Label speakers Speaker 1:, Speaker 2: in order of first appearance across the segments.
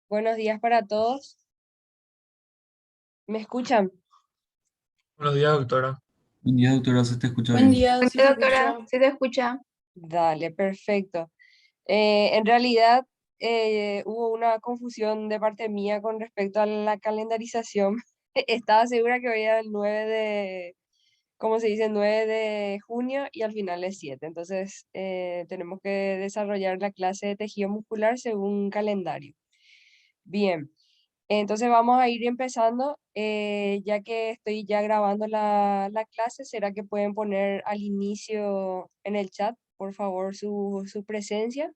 Speaker 1: Buenos días para todos. ¿Me escuchan?
Speaker 2: Buenos días, doctora.
Speaker 3: Buen día, doctora, se te escucha
Speaker 4: Buen
Speaker 3: bien.
Speaker 4: día,
Speaker 5: Hola,
Speaker 4: sí se
Speaker 5: doctora,
Speaker 4: escucha.
Speaker 5: ¿sí te escucha?
Speaker 1: Dale, perfecto. En realidad hubo una confusión de parte mía con respecto a la calendarización. Estaba segura que hoy era el 9 de, ¿cómo se dice? 9 de junio y al final es 7. Entonces tenemos que desarrollar la clase de tejido muscular según calendario. Bien. Entonces vamos a ir empezando, ya que estoy ya grabando la clase, ¿será que pueden poner al inicio en el chat, por favor, su presencia?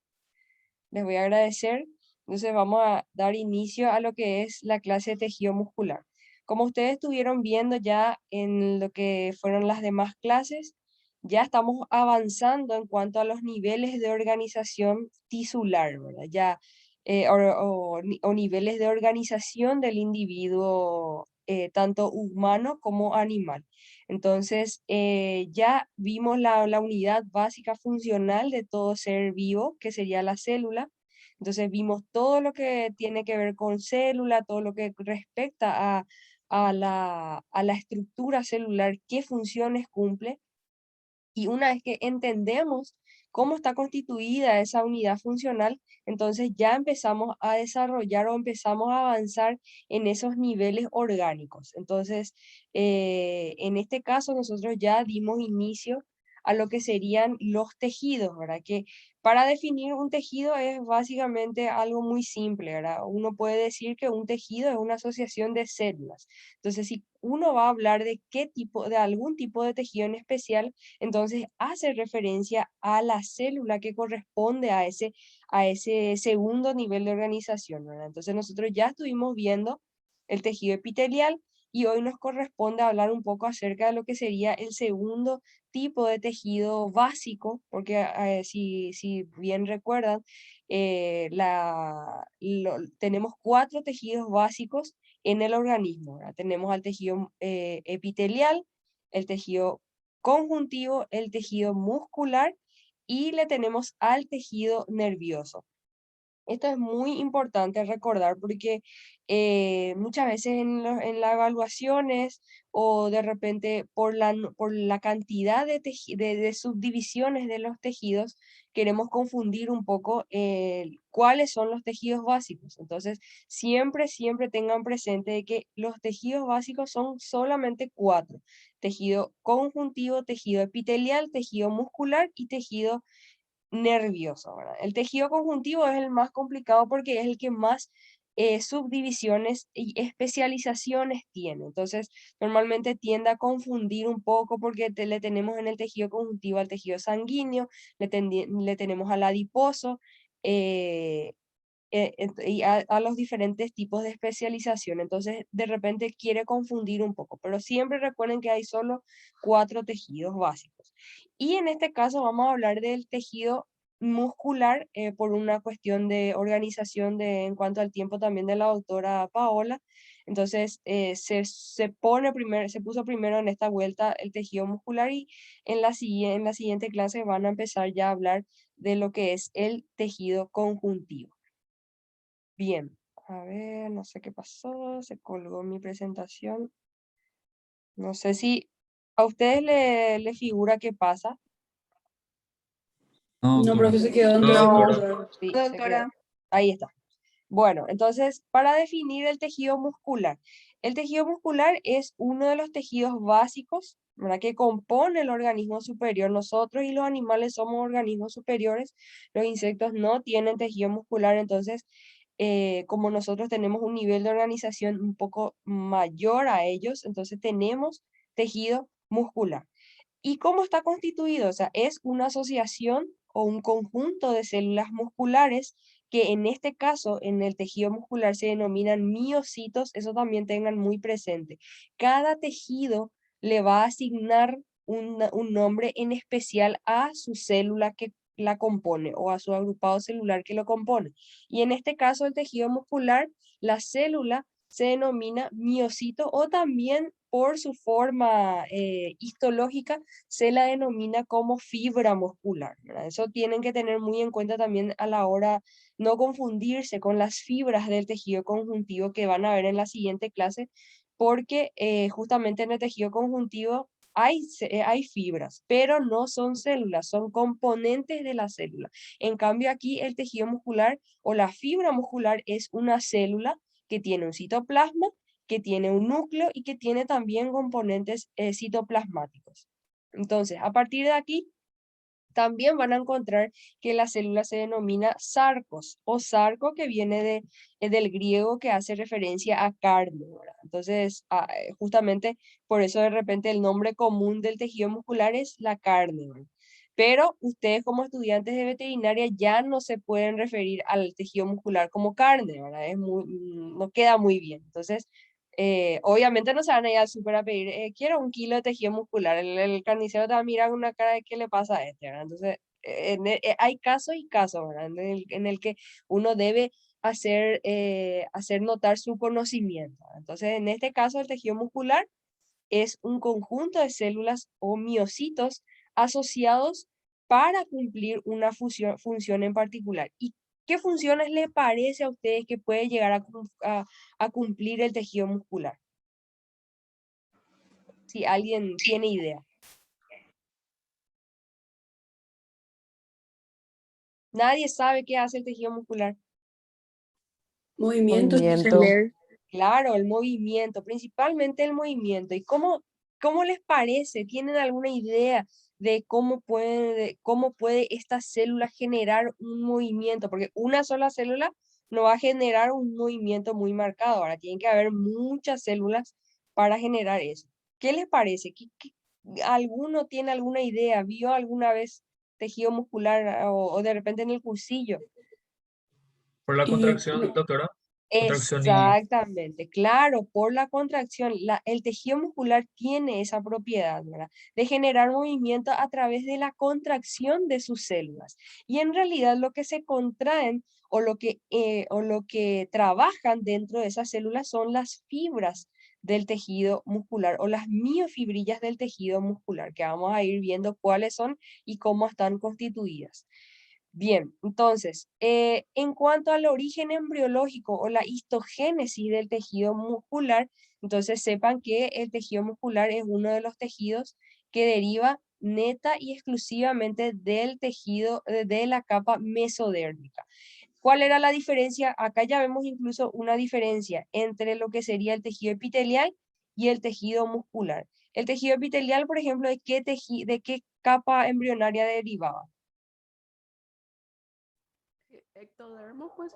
Speaker 1: Les voy a agradecer. Entonces vamos a dar inicio a lo que es la clase de tejido muscular. Como ustedes estuvieron viendo ya en lo que fueron las demás clases, ya estamos avanzando en cuanto a los niveles de organización tisular, ¿verdad? Ya, o niveles de organización del individuo, tanto humano como animal. Entonces, ya vimos la unidad básica funcional de todo ser vivo, que sería la célula. Entonces, vimos todo lo que tiene que ver con célula, todo lo que respecta a la estructura celular, qué funciones cumple. Y una vez que entendemos cómo está constituida esa unidad funcional, entonces ya empezamos a desarrollar o empezamos a avanzar en esos niveles orgánicos. Entonces, en este caso nosotros ya dimos inicio a lo que serían los tejidos, ¿verdad? Que para definir un tejido es básicamente algo muy simple, ¿verdad? Uno puede decir que un tejido es una asociación de células. Entonces, si uno va a hablar de qué tipo, de algún tipo de tejido en especial, entonces hace referencia a la célula que corresponde a ese segundo nivel de organización, ¿verdad? Entonces nosotros ya estuvimos viendo el tejido epitelial y hoy nos corresponde hablar un poco acerca de lo que sería el segundo tipo de tejido básico, porque si bien recuerdan, tenemos cuatro tejidos básicos en el organismo, ¿verdad? Tenemos al tejido epitelial, el tejido conjuntivo, el tejido muscular y le tenemos al tejido nervioso. Esto es muy importante recordar porque muchas veces en las evaluaciones o de repente por la cantidad de subdivisiones de los tejidos, queremos confundir un poco cuáles son los tejidos básicos. Entonces, siempre tengan presente de que los tejidos básicos son solamente cuatro: tejido conjuntivo, tejido epitelial, tejido muscular y tejido nervioso, ¿verdad? El tejido conjuntivo es el más complicado porque es el que más subdivisiones y especializaciones tiene. Entonces, normalmente tiende a confundir un poco porque le tenemos en el tejido conjuntivo al tejido sanguíneo, le tenemos al adiposo, y a los diferentes tipos de especialización. Entonces, de repente quiere confundir un poco, pero siempre recuerden que hay solo cuatro tejidos básicos. Y en este caso vamos a hablar del tejido muscular, por una cuestión de organización en cuanto al tiempo también de la doctora Paola. Entonces, se puso primero en esta vuelta el tejido muscular y en la siguiente clase van a empezar ya a hablar de lo que es el tejido conjuntivo. Bien, a ver, no sé qué pasó, se colgó mi presentación. No sé si a ustedes le figura qué pasa.
Speaker 3: No,
Speaker 4: No,
Speaker 3: doctora.
Speaker 4: profe, se quedó en
Speaker 2: No,
Speaker 4: blanco
Speaker 5: No,
Speaker 4: otra
Speaker 2: doctora.
Speaker 4: vez.
Speaker 1: Sí, se quedó.
Speaker 5: doctora.
Speaker 1: Ahí está. Bueno, entonces, para definir el tejido muscular es uno de los tejidos básicos, ¿verdad? Que compone el organismo superior. Nosotros y los animales somos organismos superiores. Los insectos no tienen tejido muscular, entonces, como nosotros tenemos un nivel de organización un poco mayor a ellos, entonces tenemos tejido muscular. ¿Y cómo está constituido? O sea, es una asociación o un conjunto de células musculares que en este caso, en el tejido muscular se denominan miocitos, eso también tengan muy presente. Cada tejido le va a asignar un nombre en especial a su célula la compone o a su agrupado celular que lo compone. Y en este caso el tejido muscular, la célula se denomina miocito o también por su forma histológica se la denomina como fibra muscular, ¿verdad? Eso tienen que tener muy en cuenta también a la hora no confundirse con las fibras del tejido conjuntivo que van a ver en la siguiente clase, porque justamente en el tejido conjuntivo hay fibras, pero no son células, son componentes de la célula. En cambio aquí el tejido muscular o la fibra muscular es una célula que tiene un citoplasma, que tiene un núcleo y que tiene también componentes citoplasmáticos. Entonces, a partir de aquí, también van a encontrar que la célula se denomina sarcos o sarco que viene del griego que hace referencia a carne, ¿verdad? Entonces, justamente por eso de repente el nombre común del tejido muscular es la carne, ¿verdad? Pero ustedes como estudiantes de veterinaria ya no se pueden referir al tejido muscular como carne, ¿verdad? No queda muy bien. Entonces, obviamente no se van a ir al súper a pedir, quiero 1 kilo de tejido muscular. El carnicero te va a mirar con una cara de qué le pasa a este, ¿verdad? Entonces, hay casos y casos, ¿verdad? En el que uno debe hacer notar su conocimiento. Entonces, en este caso, el tejido muscular es un conjunto de células o miocitos asociados para cumplir una función en particular. ¿Y qué funciones le parece a ustedes que puede llegar a cumplir el tejido muscular? Si alguien tiene idea. Nadie sabe qué hace el tejido muscular.
Speaker 4: Movimiento,
Speaker 5: Movimiento.
Speaker 1: Claro, el movimiento, principalmente el movimiento. ¿Y cómo les parece? ¿Tienen alguna idea de cómo puede esta célula generar un movimiento? Porque una sola célula no va a generar un movimiento muy marcado. Ahora, tienen que haber muchas células para generar eso. ¿Qué les parece? ¿Alguno tiene alguna idea? ¿Vio alguna vez tejido muscular o de repente en el cursillo?
Speaker 2: Por la
Speaker 4: y
Speaker 2: contracción, doctora. Contracción y
Speaker 1: Exactamente, claro, por la contracción, el tejido muscular tiene esa propiedad, ¿verdad? De generar movimiento a través de la contracción de sus células. Y en realidad lo que se contraen o lo que trabajan dentro de esas células son las fibras del tejido muscular o las miofibrillas del tejido muscular, que vamos a ir viendo cuáles son y cómo están constituidas. Bien, entonces, en cuanto al origen embriológico o la histogénesis del tejido muscular, entonces sepan que el tejido muscular es uno de los tejidos que deriva neta y exclusivamente del tejido de la capa mesodérmica. ¿Cuál era la diferencia? Acá ya vemos incluso una diferencia entre lo que sería el tejido epitelial y el tejido muscular. El tejido epitelial, por ejemplo, ¿de qué capa embrionaria derivaba?
Speaker 5: Ectodermo, pues.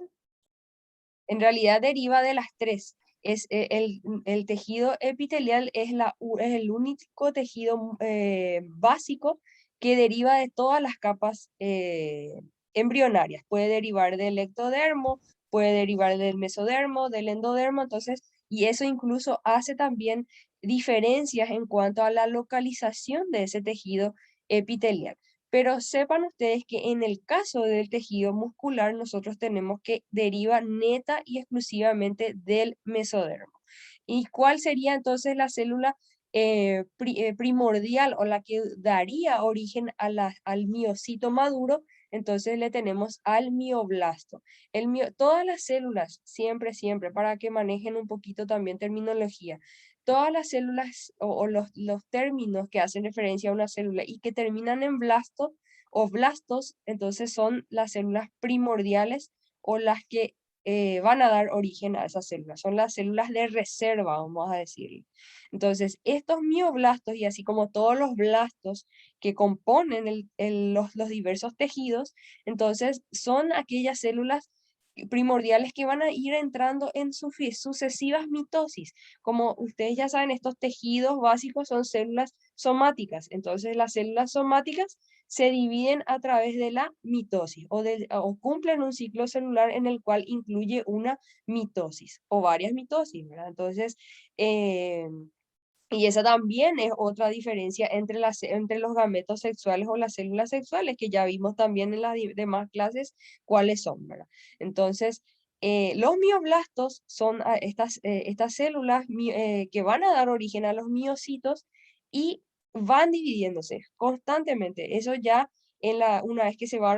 Speaker 1: En realidad deriva de las tres. El tejido epitelial es el único tejido básico que deriva de todas las capas embrionarias. Puede derivar del ectodermo, puede derivar del mesodermo, del endodermo, entonces, y eso incluso hace también diferencias en cuanto a la localización de ese tejido epitelial. Pero sepan ustedes que en el caso del tejido muscular nosotros tenemos que deriva neta y exclusivamente del mesodermo. ¿Y cuál sería entonces la célula primordial o la que daría origen al miocito maduro? Entonces le tenemos al mioblasto. Todas las células, siempre, siempre, para que manejen un poquito también terminología, todas las células o los términos que hacen referencia a una célula y que terminan en blasto o blastos, entonces son las células primordiales o las que van a dar origen a esas células. Son las células de reserva, vamos a decirlo. Entonces, estos mioblastos y así como todos los blastos que componen los diversos tejidos, entonces son aquellas células primordiales que van a ir entrando en sucesivas mitosis. Como ustedes ya saben, estos tejidos básicos son células somáticas. Entonces, las células somáticas se dividen a través de la mitosis o cumplen un ciclo celular en el cual incluye una mitosis o varias mitosis, ¿verdad? Entonces, Y esa también es otra diferencia entre, entre los gametos sexuales o las células sexuales, que ya vimos también en las demás clases cuáles son, ¿verdad? Entonces, los mioblastos son estas células que van a dar origen a los miocitos y van dividiéndose constantemente. Eso ya una vez que se va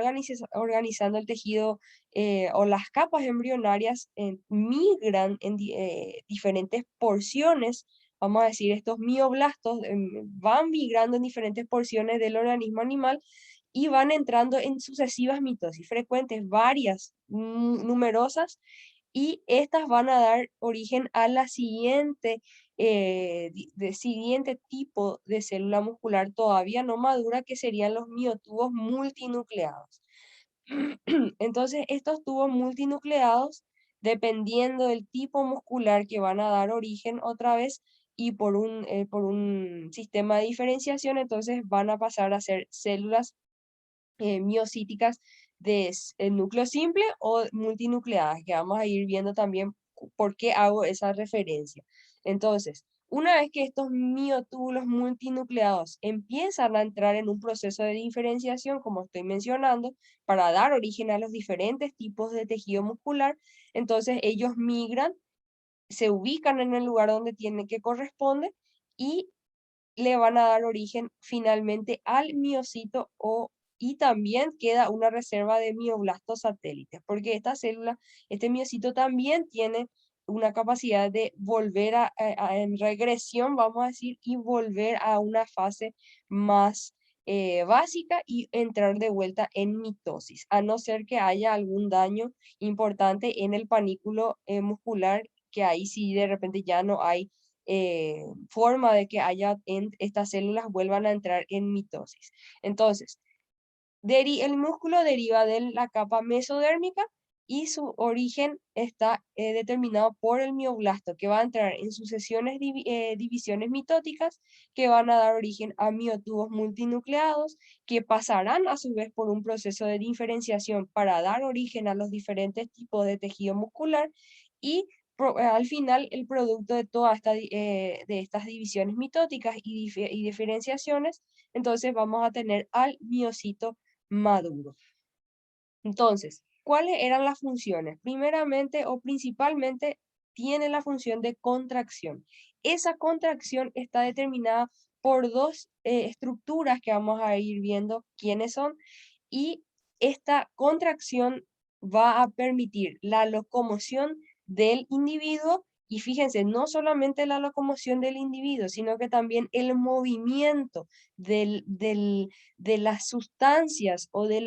Speaker 1: organizando el tejido o las capas embrionarias, migran en diferentes porciones. Vamos a decir, estos mioblastos van migrando en diferentes porciones del organismo animal y van entrando en sucesivas mitosis frecuentes, varias, numerosas, y estas van a dar origen a la siguiente tipo de célula muscular todavía no madura, que serían los miotubos multinucleados. Entonces, estos tubos multinucleados, dependiendo del tipo muscular que van a dar origen otra vez, y por un sistema de diferenciación, entonces van a pasar a ser células miocíticas de núcleo simple o multinucleadas, que vamos a ir viendo también por qué hago esa referencia. Entonces, una vez que estos miotúbulos multinucleados empiezan a entrar en un proceso de diferenciación, como estoy mencionando, para dar origen a los diferentes tipos de tejido muscular, entonces ellos migran, se ubican en el lugar donde tiene que corresponde y le van a dar origen finalmente al miocito y también queda una reserva de mioblastos satélites, porque esta célula, este miocito también tiene una capacidad de volver en regresión, vamos a decir, y volver a una fase más básica y entrar de vuelta en mitosis, a no ser que haya algún daño importante en el panículo muscular, que ahí sí de repente ya no hay forma de que estas células vuelvan a entrar en mitosis. Entonces, el músculo deriva de la capa mesodérmica y su origen está determinado por el mioblasto, que va a entrar en sucesiones divisiones mitóticas que van a dar origen a miotubos multinucleados, que pasarán a su vez por un proceso de diferenciación para dar origen a los diferentes tipos de tejido muscular y al final el producto de todas de estas divisiones mitóticas y diferenciaciones, entonces vamos a tener al miocito maduro. Entonces, ¿cuáles eran las funciones? Primeramente o principalmente tiene la función de contracción. Esa contracción está determinada por dos estructuras que vamos a ir viendo quiénes son, y esta contracción va a permitir la locomoción del individuo. Y fíjense, no solamente la locomoción del individuo, sino que también el movimiento de las sustancias o de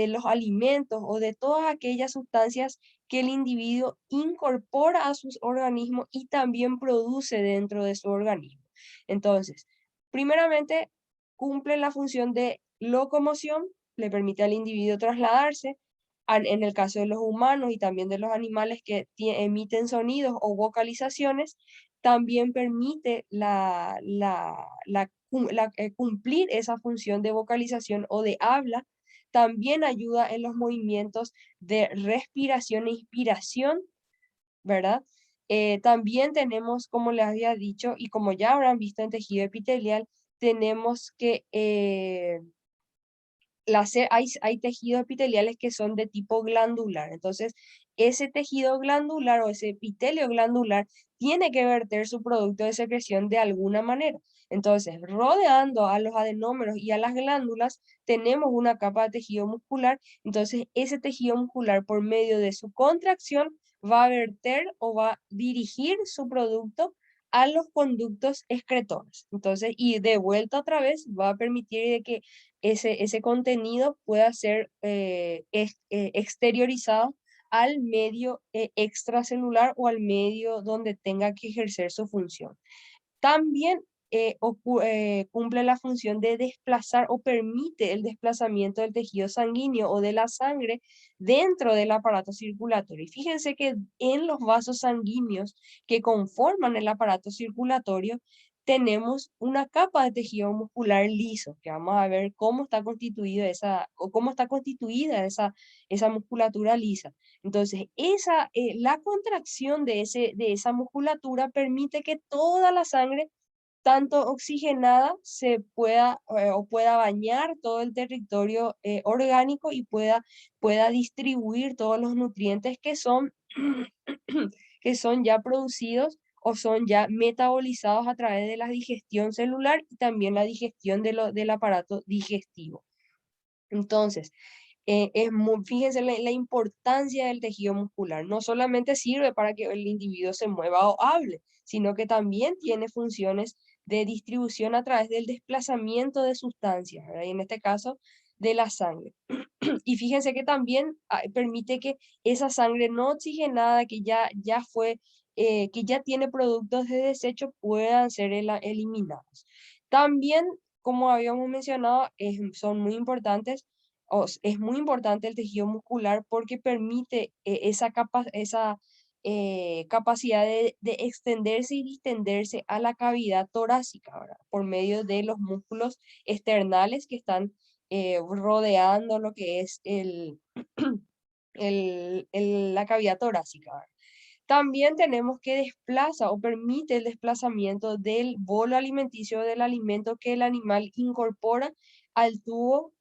Speaker 1: los alimentos o de todas aquellas sustancias que el individuo incorpora a sus organismos y también produce dentro de su organismo. Entonces, primeramente, cumple la función de locomoción, le permite al individuo trasladarse. En el caso de los humanos y también de los animales que emiten sonidos o vocalizaciones, también permite cumplir esa función de vocalización o de habla. También ayuda en los movimientos de respiración e inspiración, ¿verdad? También tenemos, como les había dicho, y como ya habrán visto en tejido epitelial, tenemos que hay tejidos epiteliales que son de tipo glandular. Entonces, ese tejido glandular o ese epitelio glandular tiene que verter su producto de secreción de alguna manera. Entonces, rodeando a los adenómeros y a las glándulas, tenemos una capa de tejido muscular. Entonces, ese tejido muscular, por medio de su contracción, va a verter o va a dirigir su producto a los conductos excretores. Entonces, y de vuelta otra vez, va a permitir de que ese contenido pueda ser exteriorizado al medio extracelular o al medio donde tenga que ejercer su función. También cumple la función de desplazar o permite el desplazamiento del tejido sanguíneo o de la sangre dentro del aparato circulatorio. Y fíjense que en los vasos sanguíneos que conforman el aparato circulatorio tenemos una capa de tejido muscular liso, que vamos a ver cómo está constituida esa musculatura lisa. Entonces, la contracción de esa musculatura permite que toda la sangre, tanto oxigenada, o pueda bañar todo el territorio orgánico y pueda distribuir todos los nutrientes que son ya producidos o son ya metabolizados a través de la digestión celular y también la digestión del aparato digestivo. Entonces, fíjense la importancia del tejido muscular. No solamente sirve para que el individuo se mueva o hable, sino que también tiene funciones de distribución a través del desplazamiento de sustancias, ¿verdad? Y en este caso, de la sangre. Y fíjense que también permite que esa sangre no oxigenada que ya tiene productos de desecho puedan ser eliminados. También, como habíamos mencionado, son muy importantes, es muy importante el tejido muscular porque permite esa capacidad de extenderse y distenderse a la cavidad torácica, ¿verdad? Por medio de los músculos externales que están rodeando lo que es la cavidad torácica, ¿verdad? También tenemos que desplaza o permite el desplazamiento del bolo alimenticio del alimento que el animal incorpora al tubo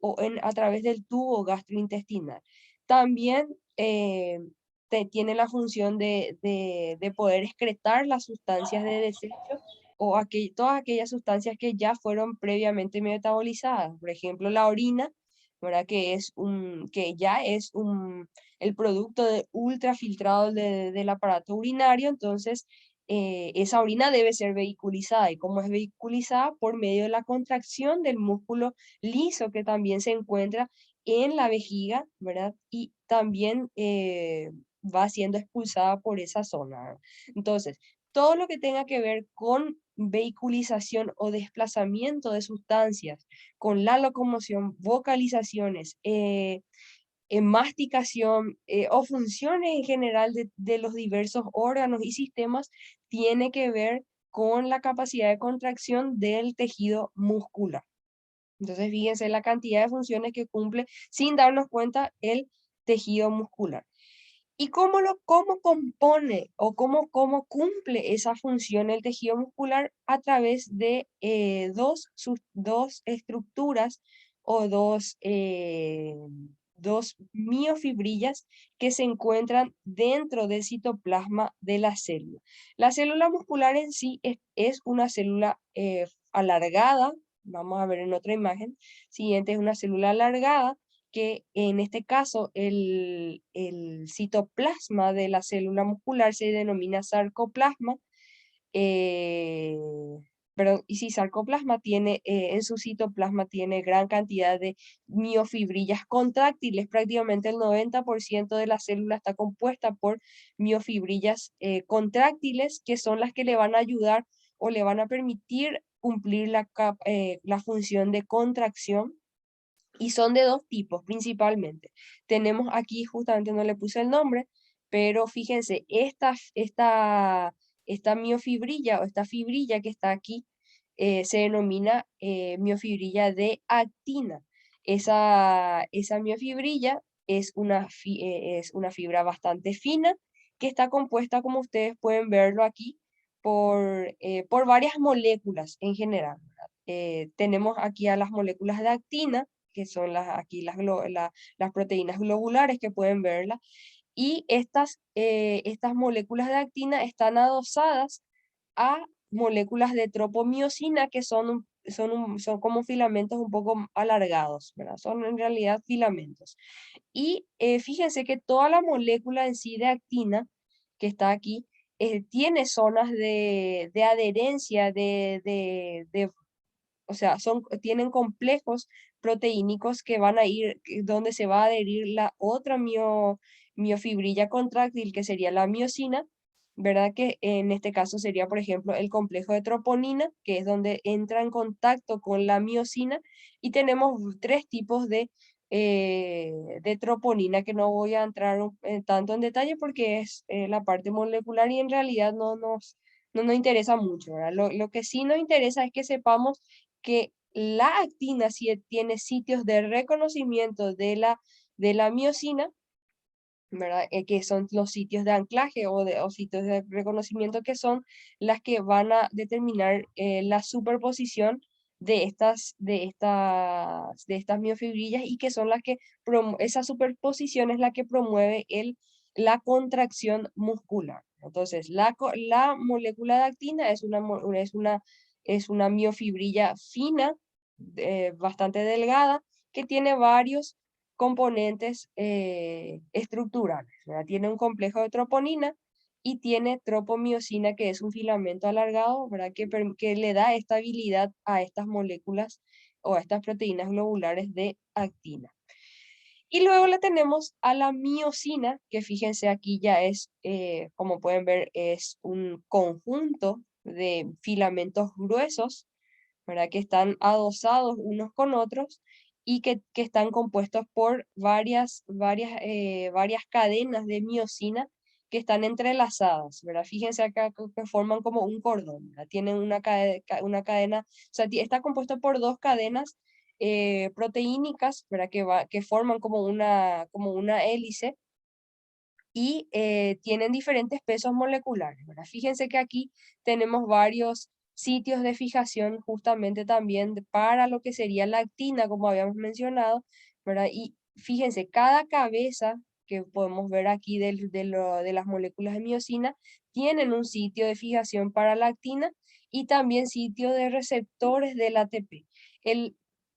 Speaker 1: a través del tubo gastrointestinal. También tiene la función de poder excretar las sustancias de desecho o todas aquellas sustancias que ya fueron previamente metabolizadas. Por ejemplo, la orina, ¿verdad? Que ya es el producto ultrafiltrado del aparato urinario. Entonces esa orina debe ser vehiculizada. ¿Y cómo es vehiculizada? Por medio de la contracción del músculo liso que también se encuentra en la vejiga, ¿verdad? Y también va siendo expulsada por esa zona, ¿verdad? Entonces, todo lo que tenga que ver con vehiculización o desplazamiento de sustancias, con la locomoción, vocalizaciones, masticación o funciones en general de los diversos órganos y sistemas, tiene que ver con la capacidad de contracción del tejido muscular. Entonces, fíjense la cantidad de funciones que cumple sin darnos cuenta el tejido muscular. ¿Y cómo compone o cómo cumple esa función el tejido muscular? A través de dos estructuras o dos miofibrillas que se encuentran dentro del citoplasma de la célula. La célula muscular en sí es una célula alargada. Vamos a ver en otra imagen. Siguiente es una célula alargada que en este caso el citoplasma de la célula muscular se denomina sarcoplasma. eh, y si sarcoplasma en su citoplasma tiene gran cantidad de miofibrillas contráctiles. Prácticamente el 90% de la célula está compuesta por miofibrillas contráctiles, que son las que le van a ayudar o le van a permitir cumplir la función de contracción. Y son de dos tipos principalmente. Tenemos aquí, justamente no le puse el nombre, pero fíjense, esta miofibrilla o esta fibrilla que está aquí se denomina miofibrilla de actina. Esa miofibrilla es una fibra bastante fina que está compuesta, como ustedes pueden verlo aquí, por varias moléculas en general, ¿verdad? Tenemos aquí a las moléculas de actina, que son las proteínas globulares que pueden verla, y estas moléculas de actina están adosadas a moléculas de tropomiosina, que son como filamentos un poco alargados, ¿verdad? Son en realidad filamentos. Y fíjense que toda la molécula en sí de actina que está aquí tiene zonas de adherencia, o sea, tienen complejos proteínicos que van a ir, donde se va a adherir la otra miofibrilla contráctil, que sería la miosina, ¿verdad? Que en este caso sería, por ejemplo, el complejo de troponina, que es donde entra en contacto con la miosina, y tenemos tres tipos de troponina que no voy a entrar tanto en detalle porque es la parte molecular y en realidad no nos interesa mucho, ¿verdad? Lo que sí nos interesa es que sepamos que la actina sí tiene sitios de reconocimiento de la miosina, ¿verdad? Que son los sitios de anclaje o sitios de reconocimiento que son las que van a determinar la superposición de estas miofibrillas y que son las que, esa superposición es la que promueve la contracción muscular. Entonces, la molécula de actina es una miofibrilla fina, bastante delgada, que tiene varios componentes estructurales, ¿verdad? Tiene un complejo de troponina y tiene tropomiosina, que es un filamento alargado, ¿verdad? Que le da estabilidad a estas moléculas o a estas proteínas globulares de actina. Y luego le tenemos a la miosina, que fíjense aquí ya es, como pueden ver, es un conjunto de filamentos gruesos, ¿verdad? Que están adosados unos con otros y que están compuestos por varias cadenas de miosina que están entrelazadas, ¿verdad? Fíjense acá que forman como un cordón, ¿verdad? Tienen una cadena, o sea, está compuesto por dos cadenas proteínicas, ¿verdad? Que forman como una hélice y tienen diferentes pesos moleculares, ¿verdad? Fíjense que aquí tenemos varios sitios de fijación justamente también para lo que sería la actina, como habíamos mencionado, ¿verdad? Y fíjense, cada cabeza que podemos ver aquí de las moléculas de miosina tienen un sitio de fijación para la actina y también sitio de receptores del ATP.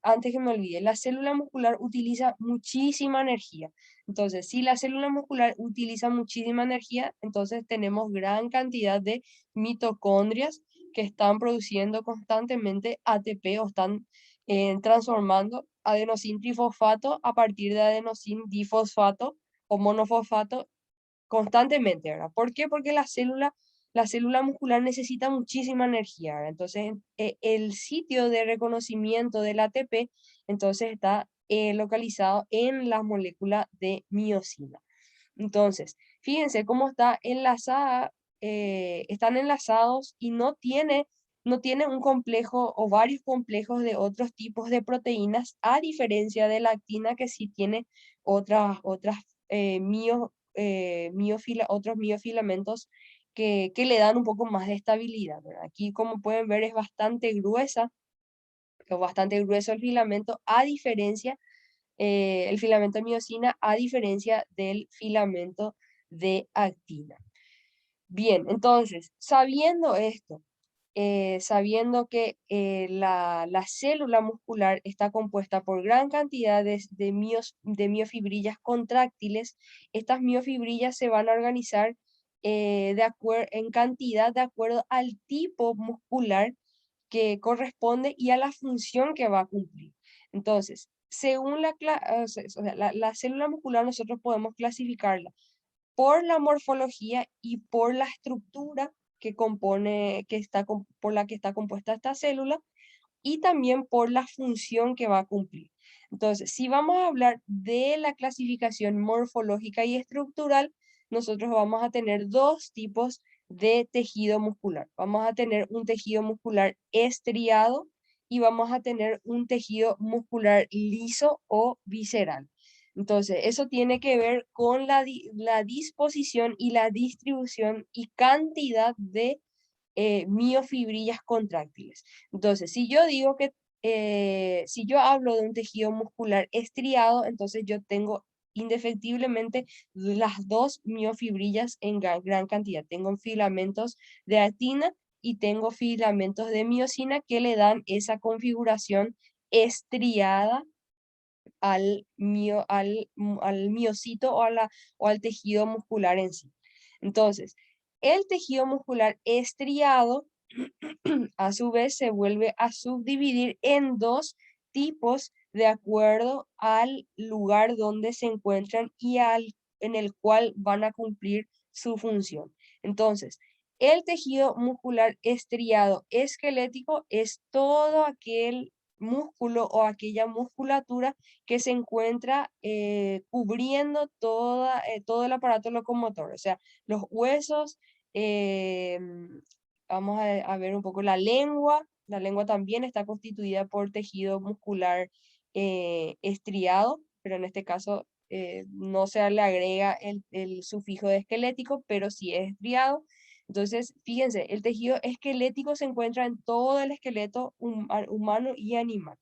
Speaker 1: Antes que me olvide, la célula muscular utiliza muchísima energía. Entonces, si la célula muscular utiliza muchísima energía, entonces tenemos gran cantidad de mitocondrias que están produciendo constantemente ATP o están transformando adenosín trifosfato a partir de adenosín difosfato o monofosfato constantemente, ¿verdad? ¿Por qué? Porque la célula muscular necesita muchísima energía, ¿verdad? Entonces, el sitio de reconocimiento del ATP, entonces está localizado en la molécula de miosina. Entonces, fíjense cómo está enlazada, están enlazados y no tiene un complejo o varios complejos de otros tipos de proteínas, a diferencia de la actina que sí tiene otras otros miofilamentos que le dan un poco más de estabilidad, ¿verdad? Aquí, como pueden ver, es bastante gruesa, o bastante grueso el filamento, a diferencia el filamento de miosina, a diferencia del filamento de actina. Bien, entonces, sabiendo esto, sabiendo que la célula muscular está compuesta por gran cantidad de miofibrillas contráctiles, estas miofibrillas se van a organizar en cantidad de acuerdo al tipo muscular que corresponde y a la función que va a cumplir. Entonces, según o sea, la célula muscular nosotros podemos clasificarla por la morfología y por la estructura por la que está compuesta esta célula y también por la función que va a cumplir. Entonces, si vamos a hablar de la clasificación morfológica y estructural, nosotros vamos a tener dos tipos de tejido muscular. Vamos a tener un tejido muscular estriado y vamos a tener un tejido muscular liso o visceral. Entonces, eso tiene que ver con la disposición y la distribución y cantidad de miofibrillas contráctiles. Entonces, si yo hablo de un tejido muscular estriado, entonces yo tengo indefectiblemente las dos miofibrillas en gran cantidad. Tengo filamentos de actina y tengo filamentos de miosina que le dan esa configuración estriada al miocito o al tejido muscular en sí. Entonces, el tejido muscular estriado a su vez se vuelve a subdividir en dos tipos de acuerdo al lugar donde se encuentran y en el cual van a cumplir su función. Entonces, el tejido muscular estriado esquelético es todo aquel músculo o aquella musculatura que se encuentra cubriendo todo el aparato locomotor, o sea, los huesos, vamos a ver un poco la lengua. La lengua también está constituida por tejido muscular estriado, pero en este caso no se le agrega el sufijo de esquelético, pero sí es estriado. Entonces, fíjense, el tejido esquelético se encuentra en todo el esqueleto humano y animal.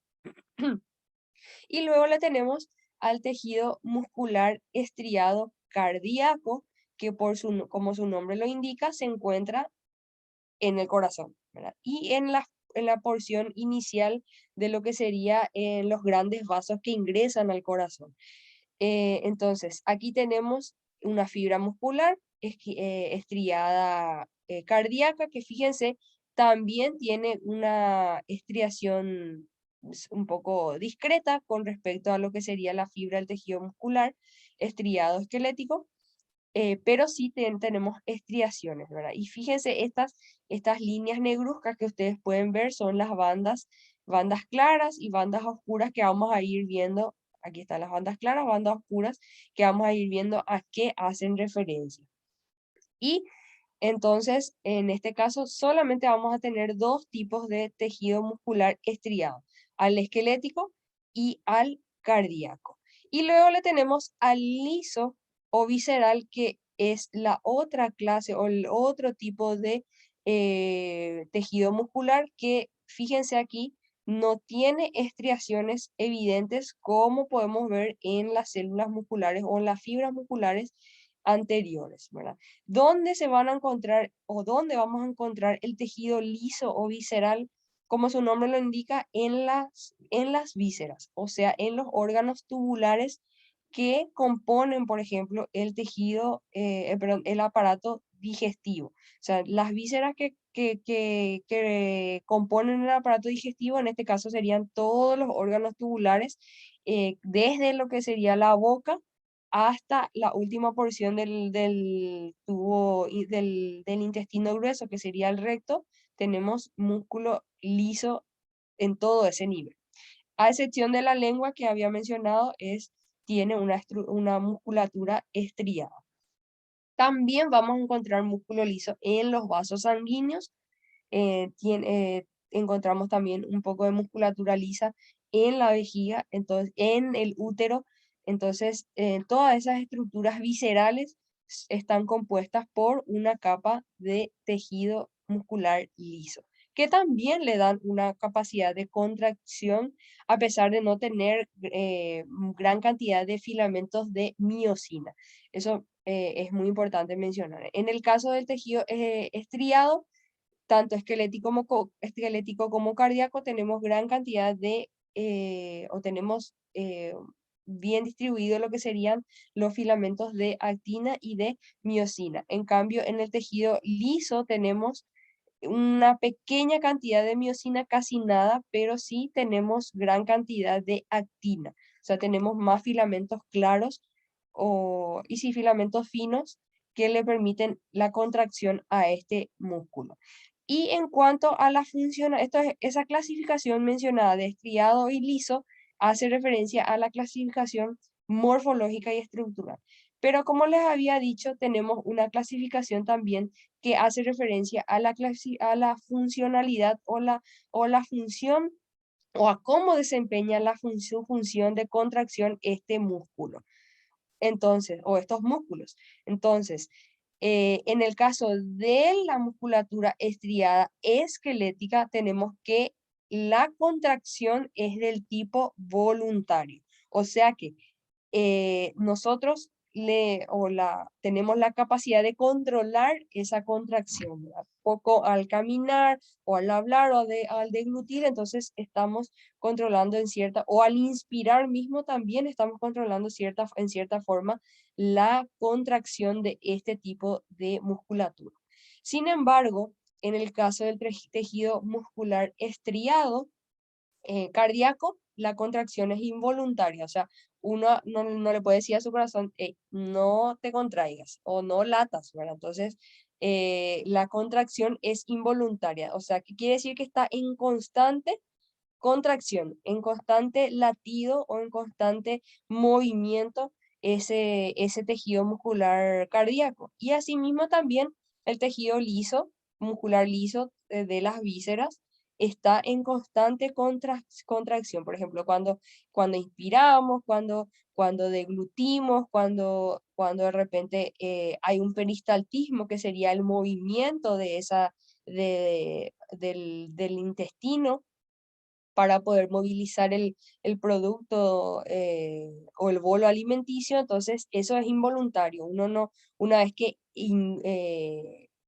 Speaker 1: Y luego le tenemos al tejido muscular estriado cardíaco, que como su nombre lo indica, se encuentra en el corazón, ¿verdad? Y en la porción inicial de lo que sería los grandes vasos que ingresan al corazón. Entonces, aquí tenemos una fibra muscular estriada cardíaca, que fíjense, también tiene una estriación un poco discreta con respecto a lo que sería la fibra del tejido muscular estriado esquelético, pero sí tenemos estriaciones, ¿verdad? Y fíjense, estas líneas negruzcas que ustedes pueden ver son las bandas claras y bandas oscuras que vamos a ir viendo. Aquí están las bandas claras, bandas oscuras, que vamos a ir viendo a qué hacen referencia. Y entonces, en este caso, solamente vamos a tener dos tipos de tejido muscular estriado, al esquelético y al cardíaco. Y luego le tenemos al liso o visceral, que es la otra clase o el otro tipo de tejido muscular que, fíjense aquí, no tiene estriaciones evidentes como podemos ver en las células musculares o en las fibras musculares anteriores, ¿verdad? ¿Dónde se van a encontrar o dónde vamos a encontrar el tejido liso o visceral? Como su nombre lo indica, en las vísceras, o sea, en los órganos tubulares que componen, por ejemplo, el tejido, perdón, el aparato digestivo. O sea, las vísceras que componen el aparato digestivo, en este caso serían todos los órganos tubulares, desde lo que sería la boca hasta la última porción del tubo y del intestino grueso, que sería el recto. Tenemos músculo liso en todo ese nivel. A excepción de la lengua que había mencionado, tiene una musculatura estriada. También vamos a encontrar músculo liso en los vasos sanguíneos. Encontramos también un poco de musculatura lisa en la vejiga, entonces en el útero. Entonces, todas esas estructuras viscerales están compuestas por una capa de tejido muscular liso, que también le dan una capacidad de contracción a pesar de no tener gran cantidad de filamentos de miosina. Eso es muy importante mencionar. En el caso del tejido estriado, tanto esquelético como cardíaco, tenemos gran cantidad o tenemos bien distribuido lo que serían los filamentos de actina y de miosina. En cambio, en el tejido liso tenemos una pequeña cantidad de miosina, casi nada, pero sí tenemos gran cantidad de actina. O sea, tenemos más filamentos claros y sí filamentos finos que le permiten la contracción a este músculo. Y en cuanto a la función, esa clasificación mencionada de estriado y liso hace referencia a la clasificación morfológica y estructural. Pero como les había dicho, tenemos una clasificación también que hace referencia a la funcionalidad o la función o a cómo desempeña su función de contracción este músculo. Entonces, o estos músculos. Entonces, en el caso de la musculatura estriada esquelética, tenemos que la contracción es del tipo voluntario. O sea que nosotros tenemos la capacidad de controlar esa contracción, ¿verdad? Poco al caminar o al hablar o al deglutir, entonces estamos controlando o al inspirar mismo también estamos controlando en cierta forma la contracción de este tipo de musculatura. Sin embargo, en el caso del tejido muscular estriado, cardíaco, la contracción es involuntaria, o sea, uno no le puede decir a su corazón, no te contraigas o no latas, ¿verdad? Entonces, la contracción es involuntaria, o sea, ¿qué quiere decir? Que está en constante contracción, en constante latido o en constante movimiento ese tejido muscular cardíaco. Y asimismo también el tejido liso, muscular liso de las vísceras está en constante contracción. Por ejemplo, cuando inspiramos, cuando deglutimos, cuando de repente hay un peristaltismo, que sería el movimiento del intestino para poder movilizar el producto o el bolo alimenticio. Entonces eso es involuntario. Uno no, una vez que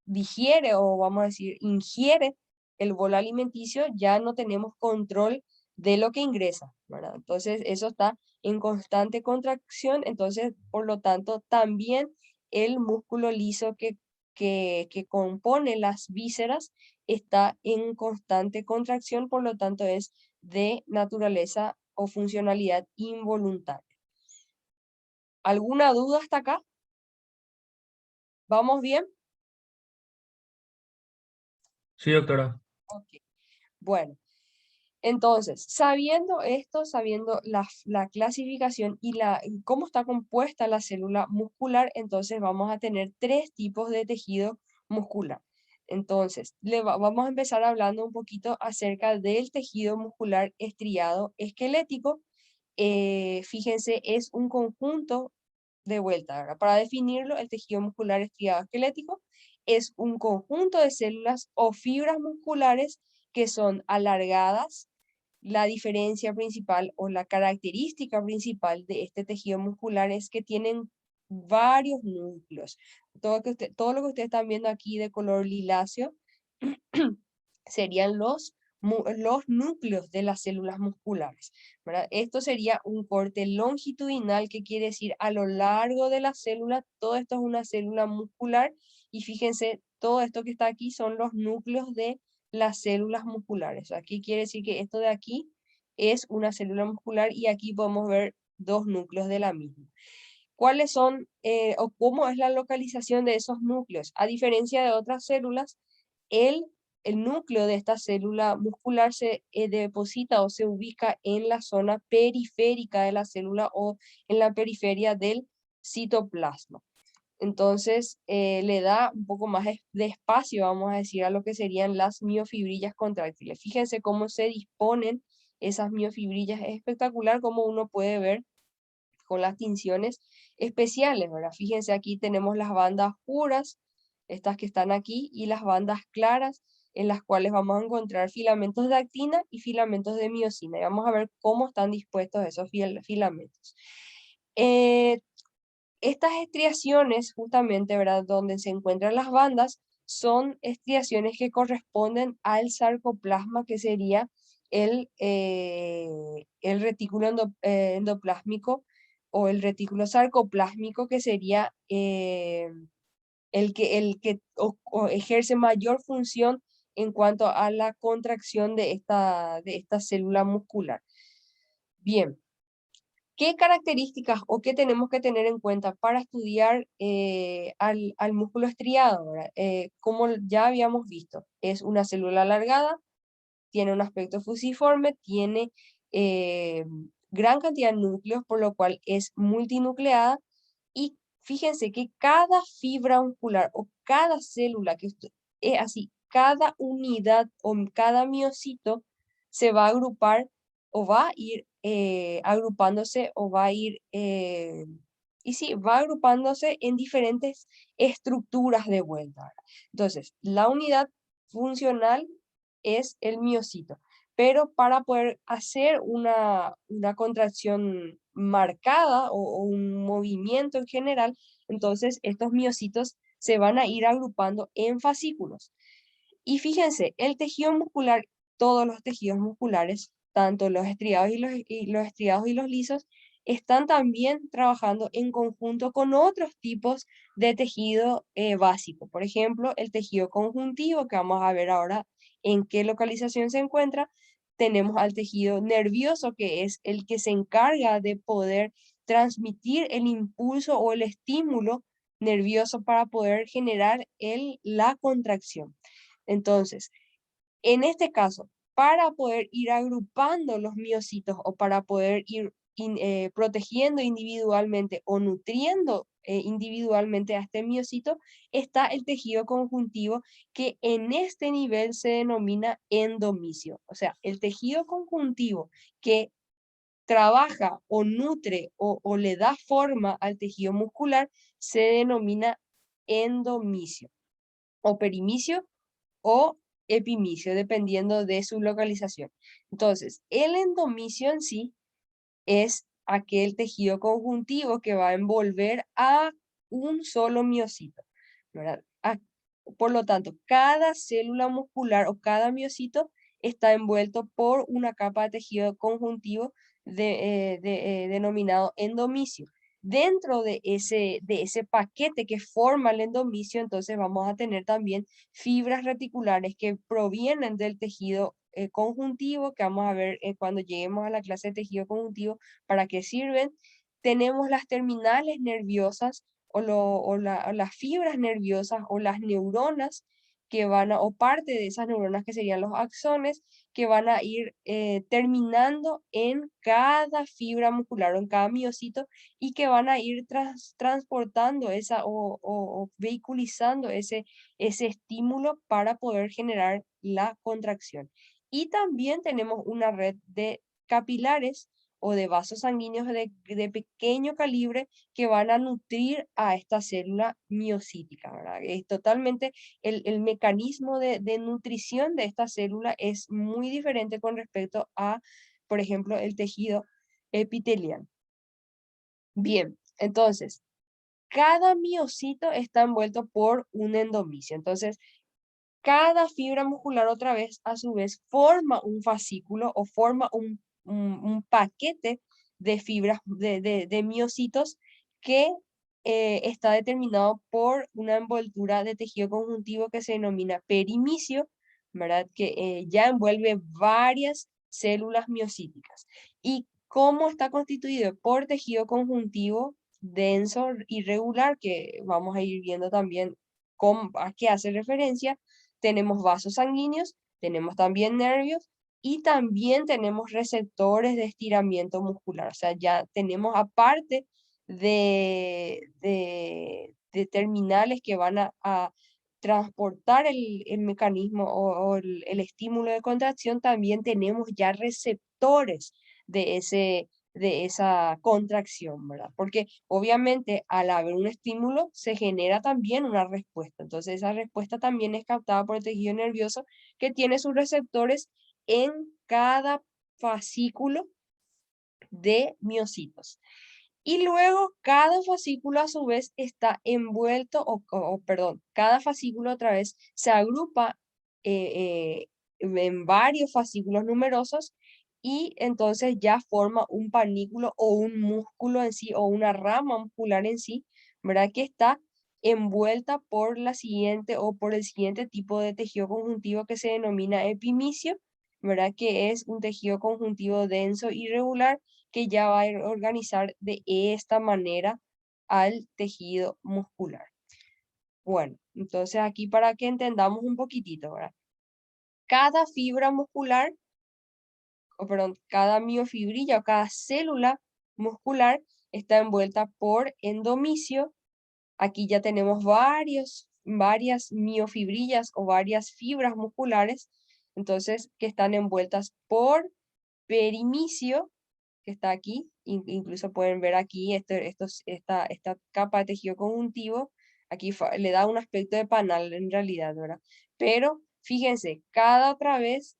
Speaker 1: digiere, o vamos a decir, ingiere el bolo alimenticio, ya no tenemos control de lo que ingresa, ¿verdad? Entonces eso está en constante contracción. Entonces, por lo tanto, también el músculo liso que compone las vísceras está en constante contracción, por lo tanto es de naturaleza o funcionalidad involuntaria. ¿Alguna duda hasta acá? ¿Vamos bien?
Speaker 2: Sí, doctora.
Speaker 1: Ok. Bueno, entonces, sabiendo esto, sabiendo la clasificación y cómo está compuesta la célula muscular, entonces vamos a tener tres tipos de tejido muscular. Entonces, vamos a empezar hablando un poquito acerca del tejido muscular estriado esquelético. Fíjense, es un conjunto de vuelta, ¿verdad? Para definirlo, el tejido muscular estriado esquelético es un conjunto de células o fibras musculares que son alargadas. La diferencia principal o la característica principal de este tejido muscular es que tienen varios núcleos. Todo lo que ustedes están viendo aquí de color liláceo serían los núcleos de las células musculares, ¿verdad? Esto sería un corte longitudinal, que quiere decir a lo largo de la célula. Todo esto es una célula muscular, y fíjense, todo esto que está aquí son los núcleos de las células musculares. Aquí quiere decir que esto de aquí es una célula muscular, y aquí podemos ver dos núcleos de la misma. ¿Cuáles son o cómo es la localización de esos núcleos? A diferencia de otras células, el, el núcleo de esta célula muscular se deposita o se ubica en la zona periférica de la célula, o en la periferia del citoplasma. Entonces, le da un poco más de espacio, vamos a decir, a lo que serían las miofibrillas contráctiles. Fíjense cómo se disponen esas miofibrillas. Es espectacular cómo uno puede ver con las tinciones especiales, ¿verdad? Fíjense, aquí tenemos las bandas puras, estas que están aquí, y las bandas claras, en las cuales vamos a encontrar filamentos de actina y filamentos de miosina. Y vamos a ver cómo están dispuestos esos filamentos. Estas estriaciones, justamente, ¿verdad?, donde se encuentran las bandas, son estriaciones que corresponden al sarcoplasma, que sería el retículo endoplásmico, o el retículo sarcoplásmico, que sería el que ejerce mayor función en cuanto a la contracción de esta célula muscular. Bien. ¿Qué características o qué tenemos que tener en cuenta para estudiar al músculo estriado, ¿verdad? Como ya habíamos visto, es una célula alargada, tiene un aspecto fusiforme, tiene gran cantidad de núcleos, por lo cual es multinucleada. Y fíjense que cada fibra muscular o cada célula, que es así, cada unidad o cada miocito se va a agrupar, o va a ir agrupándose, o va a ir, y sí, va agrupándose en diferentes estructuras de vuelta, ¿verdad? Entonces, la unidad funcional es el miocito, pero para poder hacer una contracción marcada, o un movimiento en general, entonces estos miocitos se van a ir agrupando en fascículos. Y fíjense, el tejido muscular, todos los tejidos musculares, tanto los estriados los estriados y los lisos, están también trabajando en conjunto con otros tipos de tejido básico. Por ejemplo, el tejido conjuntivo, que vamos a ver ahora en qué localización se encuentra. Tenemos al tejido nervioso, que es el que se encarga de poder transmitir el impulso o el estímulo nervioso para poder generar la contracción. Entonces, en este caso, para poder ir agrupando los miocitos, o para poder ir protegiendo individualmente o nutriendo individualmente a este miocito, está el tejido conjuntivo, que en este nivel se denomina endomisio. O sea, el tejido conjuntivo que trabaja o nutre o le da forma al tejido muscular se denomina endomisio o perimicio o epimicio, dependiendo de su localización. Entonces, el endomisio en sí es aquel tejido conjuntivo que va a envolver a un solo miocito, ¿verdad? Por lo tanto, cada célula muscular o cada miocito está envuelto por una capa de tejido conjuntivo denominado endomisio. Dentro de ese paquete que forma el endomisio, entonces vamos a tener también fibras reticulares que provienen del tejido conjuntivo, que vamos a ver cuando lleguemos a la clase de tejido conjuntivo, para qué sirven. Tenemos las terminales nerviosas o las fibras nerviosas o las neuronas que o parte de esas neuronas que serían los axones, que van a ir terminando en cada fibra muscular o en cada miocito, y que van a ir transportando o vehiculizando ese estímulo para poder generar la contracción. Y también tenemos una red de capilares o de vasos sanguíneos de pequeño calibre que van a nutrir a esta célula miocítica, ¿verdad? Es totalmente, el mecanismo de nutrición de esta célula es muy diferente con respecto a, por ejemplo, el tejido epitelial. Bien, entonces, cada miocito está envuelto por un endomisio. Entonces, cada fibra muscular otra vez, a su vez, forma un fascículo o forma un paquete de fibras de miocitos que está determinado por una envoltura de tejido conjuntivo que se denomina perimicio, ¿verdad? Que ya envuelve varias células miocíticas. ¿Y cómo está constituido? Por tejido conjuntivo denso y regular, que vamos a ir viendo también a qué hace referencia. Tenemos vasos sanguíneos, tenemos también nervios y también tenemos receptores de estiramiento muscular. O sea, ya tenemos aparte de terminales que van a transportar el mecanismo o el estímulo de contracción, también tenemos ya receptores de esa contracción, ¿verdad? Porque obviamente al haber un estímulo se genera también una respuesta. Entonces esa respuesta también es captada por el tejido nervioso, que tiene sus receptores en cada fascículo de miocitos. Y luego cada fascículo a su vez está envuelto, perdón, cada fascículo otra vez se agrupa en varios fascículos numerosos, y entonces ya forma un panículo o un músculo en sí o una rama muscular en sí, ¿verdad? Que está envuelta por la siguiente o por el siguiente tipo de tejido conjuntivo que se denomina epimicio, ¿verdad? Que es un tejido conjuntivo denso y regular que ya va a organizar de esta manera al tejido muscular. Bueno, entonces aquí para que entendamos un poquitito, ¿verdad? Cada fibra muscular, perdón, cada miofibrilla o cada célula muscular está envuelta por endomisio. Aquí ya tenemos varias miofibrillas o varias fibras musculares, entonces, que están envueltas por perimicio, que está aquí. Incluso pueden ver aquí esta capa de tejido conjuntivo. Aquí le da un aspecto de panal en realidad, ¿verdad? Pero fíjense, cada otra vez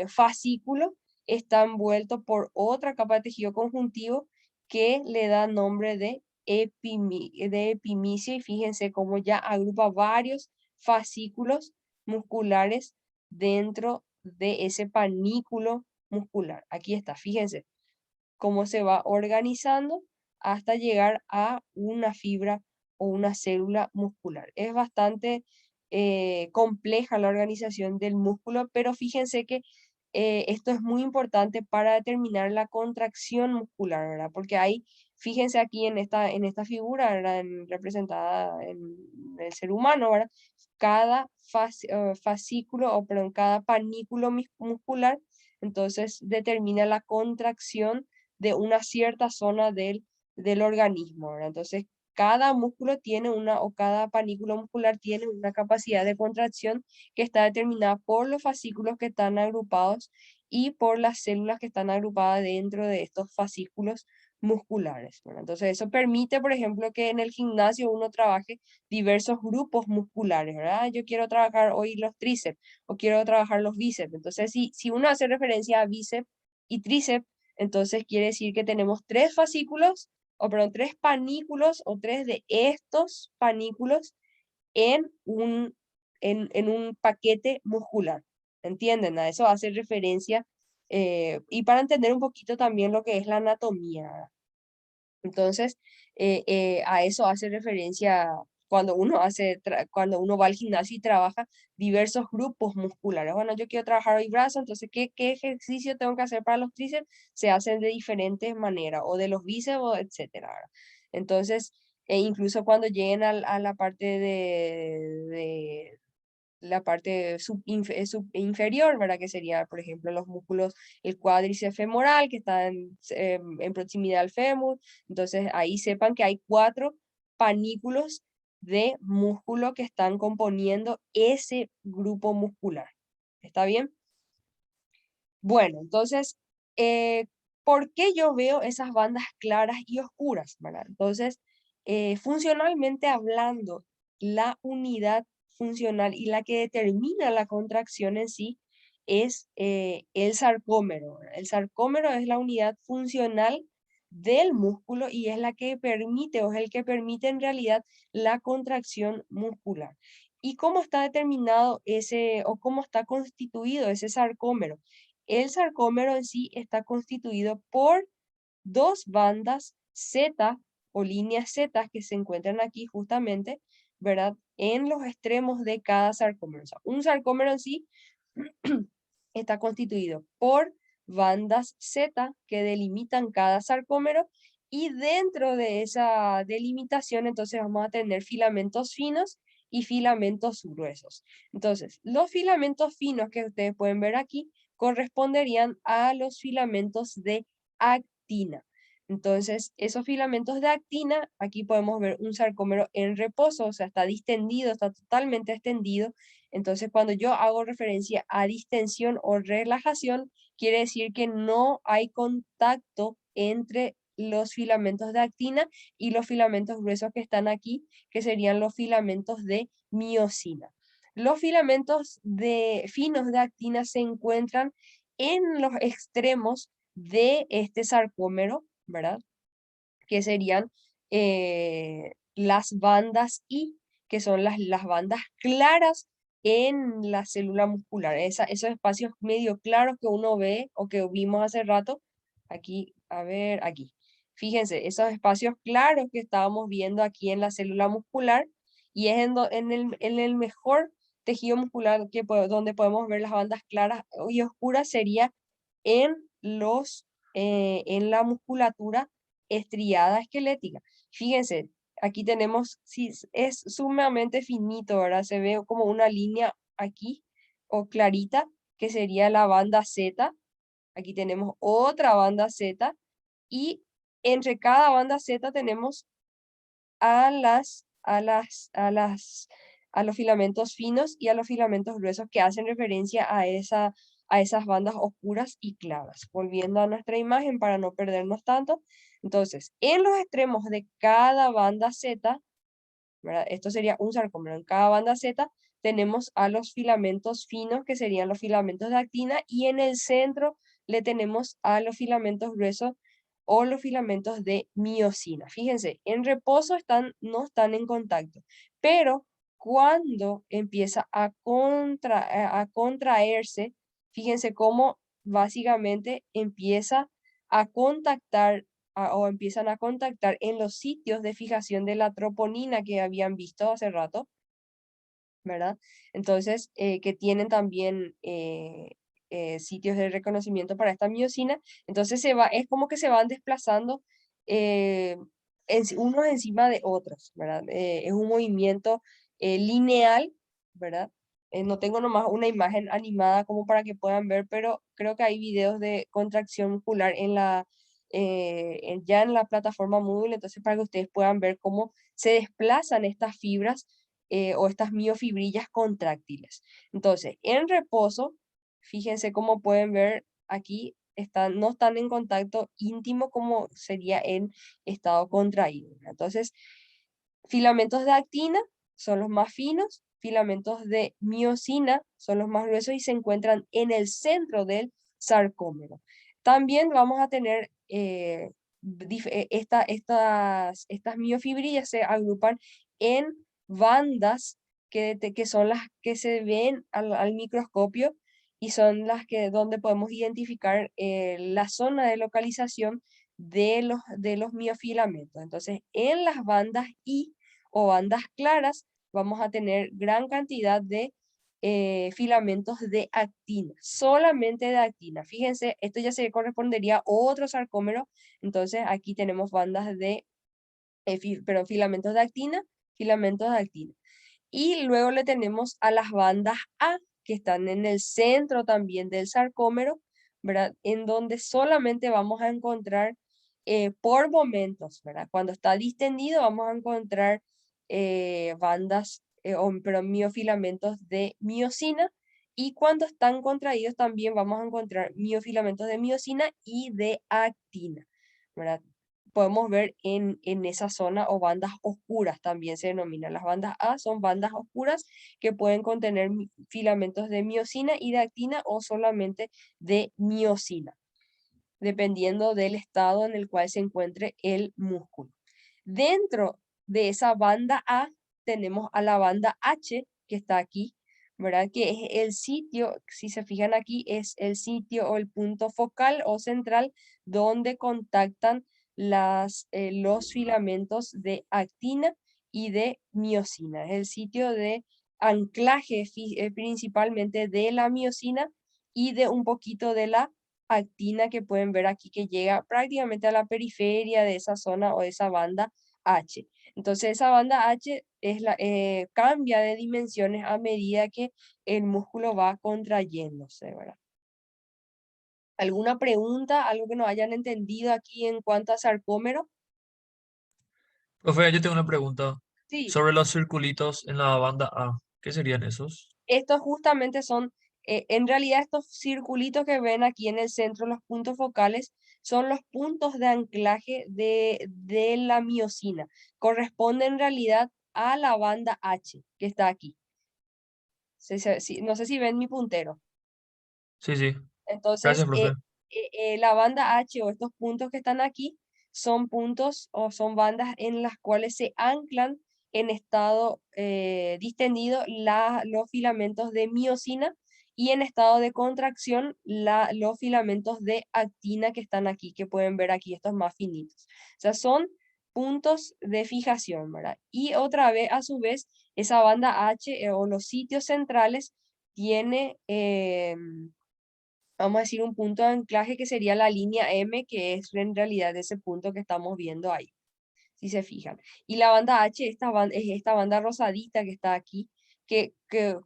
Speaker 1: fascículo está envuelto por otra capa de tejido conjuntivo que le da nombre de epimicio, y fíjense cómo ya agrupa varios fascículos musculares dentro de ese panículo muscular. Aquí está, fíjense cómo se va organizando hasta llegar a una fibra o una célula muscular. Es bastante compleja la organización del músculo, pero fíjense que esto es muy importante para determinar la contracción muscular, ¿verdad? Porque hay, fíjense aquí en esta figura, ¿verdad? Representada en el ser humano, ¿verdad? Cada fascículo, o perdón, cada panículo muscular, entonces determina la contracción de una cierta zona del organismo, ¿verdad? Entonces, cada músculo tiene o cada panículo muscular tiene una capacidad de contracción que está determinada por los fascículos que están agrupados y por las células que están agrupadas dentro de estos fascículos musculares, ¿verdad? Entonces, eso permite, por ejemplo, que en el gimnasio uno trabaje diversos grupos musculares, ¿verdad? Yo quiero trabajar hoy los tríceps o quiero trabajar los bíceps. Entonces, si uno hace referencia a bíceps y tríceps, entonces quiere decir que tenemos tres fascículos, o perdón, tres panículos o tres de estos panículos en un paquete muscular. ¿Entienden? A eso hace referencia y para entender un poquito también lo que es la anatomía, ¿verdad? Entonces, a eso hace referencia cuando cuando uno va al gimnasio y trabaja diversos grupos musculares. Bueno, yo quiero trabajar hoy brazo, entonces, ¿qué ejercicio tengo que hacer para los tríceps? Se hacen de diferentes maneras, o de los bíceps, o etcétera, ¿verdad? Entonces, incluso cuando lleguen a la parte de la parte inferior, ¿verdad? Que sería, por ejemplo, los músculos, el cuádriceps femoral, que está en proximidad al fémur. Entonces, ahí sepan que hay 4 panículos de músculo que están componiendo ese grupo muscular. ¿Está bien? Bueno, entonces, ¿por qué yo veo esas bandas claras y oscuras, ¿verdad? Entonces, funcionalmente hablando, la unidad funcional y la que determina la contracción en sí es el sarcómero, ¿verdad? El sarcómero es la unidad funcional del músculo y es la que permite, o es el que permite en realidad la contracción muscular. ¿Y cómo está determinado ese, o cómo está constituido ese sarcómero? El sarcómero en sí está constituido por 2 bandas Z o líneas Z que se encuentran aquí justamente, ¿verdad? En los extremos de cada sarcómero. O sea, un sarcómero en sí está constituido por bandas Z que delimitan cada sarcómero, y dentro de esa delimitación entonces vamos a tener filamentos finos y filamentos gruesos. Entonces, los filamentos finos que ustedes pueden ver aquí corresponderían a los filamentos de actina. Entonces, esos filamentos de actina, aquí podemos ver un sarcómero en reposo, o sea, está distendido, está totalmente extendido. Entonces, cuando yo hago referencia a distensión o relajación, quiere decir que no hay contacto entre los filamentos de actina y los filamentos gruesos que están aquí, que serían los filamentos de miosina. Los filamentos finos de actina se encuentran en los extremos de este sarcómero, ¿verdad? Que serían las bandas I, que son las bandas claras en la célula muscular. Esos espacios medio claros que uno ve o que vimos hace rato, aquí, a ver, aquí. Fíjense, esos espacios claros que estábamos viendo aquí en la célula muscular, y es en el mejor tejido muscular donde podemos ver las bandas claras y oscuras sería en en la musculatura estriada esquelética. Fíjense, aquí tenemos, sí, es sumamente finito, ¿verdad? Se ve como una línea aquí, o clarita, que sería la banda Z. Aquí tenemos otra banda Z, y entre cada banda Z tenemos a los filamentos finos y a los filamentos gruesos que hacen referencia a esas bandas oscuras y claras. Volviendo a nuestra imagen para no perdernos tanto. Entonces, en los extremos de cada banda Z, ¿verdad? Esto sería un sarcómero. En cada banda Z tenemos a los filamentos finos, que serían los filamentos de actina, y en el centro le tenemos a los filamentos gruesos o los filamentos de miosina. Fíjense, en reposo no están en contacto, pero cuando empieza a contraerse, fíjense cómo básicamente empieza a contactar o empiezan a contactar en los sitios de fijación de la troponina que habían visto hace rato, ¿verdad? Entonces, que tienen también sitios de reconocimiento para esta miosina. Entonces, es como que se van desplazando eh, unos encima de otros, ¿verdad? Es un movimiento lineal, ¿verdad? No tengo nomás una imagen animada como para que puedan ver, pero creo que hay videos de contracción muscular ya en la plataforma Moodle, entonces para que ustedes puedan ver cómo se desplazan estas fibras o estas miofibrillas contráctiles. Entonces, en reposo, fíjense cómo pueden ver aquí, no están en contacto íntimo como sería en estado contraído. Entonces, filamentos de actina son los más finos, filamentos de miosina son los más gruesos y se encuentran en el centro del sarcómero. También vamos a tener estas miofibrillas se agrupan en bandas que son las que se ven al microscopio y son las que donde podemos identificar la zona de localización de los miofilamentos. Entonces, en las bandas I o bandas claras vamos a tener gran cantidad de filamentos de actina, solamente de actina. Fíjense, esto ya se correspondería a otro sarcómero, entonces aquí tenemos bandas de, filamentos de actina, filamentos de actina. Y luego le tenemos a las bandas A, que están en el centro también del sarcómero, ¿verdad? En donde solamente vamos a encontrar por momentos, ¿verdad? Cuando está distendido vamos a encontrar miofilamentos de miosina, y cuando están contraídos también vamos a encontrar miofilamentos de miosina y de actina, ¿verdad? Podemos ver en esa zona, o bandas oscuras también se denominan. Las bandas A son bandas oscuras que pueden contener filamentos de miosina y de actina o solamente de miosina, dependiendo del estado en el cual se encuentre el músculo. Dentro de esa banda A tenemos a la banda H, que está aquí, ¿verdad? Que es el sitio, si se fijan aquí, es el sitio o el punto focal o central donde contactan los filamentos de actina y de miosina. Es el sitio de anclaje principalmente de la miosina y de un poquito de la actina, que pueden ver aquí que llega prácticamente a la periferia de esa zona o de esa banda H. Entonces esa banda H cambia de dimensiones a medida que el músculo va contrayéndose, ¿verdad? ¿Alguna pregunta, algo que no hayan entendido aquí en cuanto a sarcómero?
Speaker 2: Profe, yo tengo una pregunta
Speaker 1: Sí,
Speaker 2: sobre los circulitos en la banda A. ¿Qué serían esos?
Speaker 1: estos justamente son, en realidad estos circulitos que ven aquí en el centro, los puntos focales, son los puntos de anclaje de la miosina. Corresponde en realidad a la banda H que está aquí. No sé si ven mi puntero.
Speaker 2: Sí, sí.
Speaker 1: Entonces,
Speaker 2: Gracias, profe.
Speaker 1: la banda H o estos puntos que están aquí son puntos o son bandas en las cuales se anclan en estado distendido los filamentos de miosina, y en estado de contracción los filamentos de actina que están aquí, que pueden ver aquí, estos más finitos. O sea, son puntos de fijación, ¿verdad? Y otra vez, a su vez, esa banda H o los sitios centrales tiene vamos a decir, un punto de anclaje que sería la línea M, que es en realidad ese punto que estamos viendo ahí, si se fijan. Y la banda H, es esta banda rosadita que está aquí, que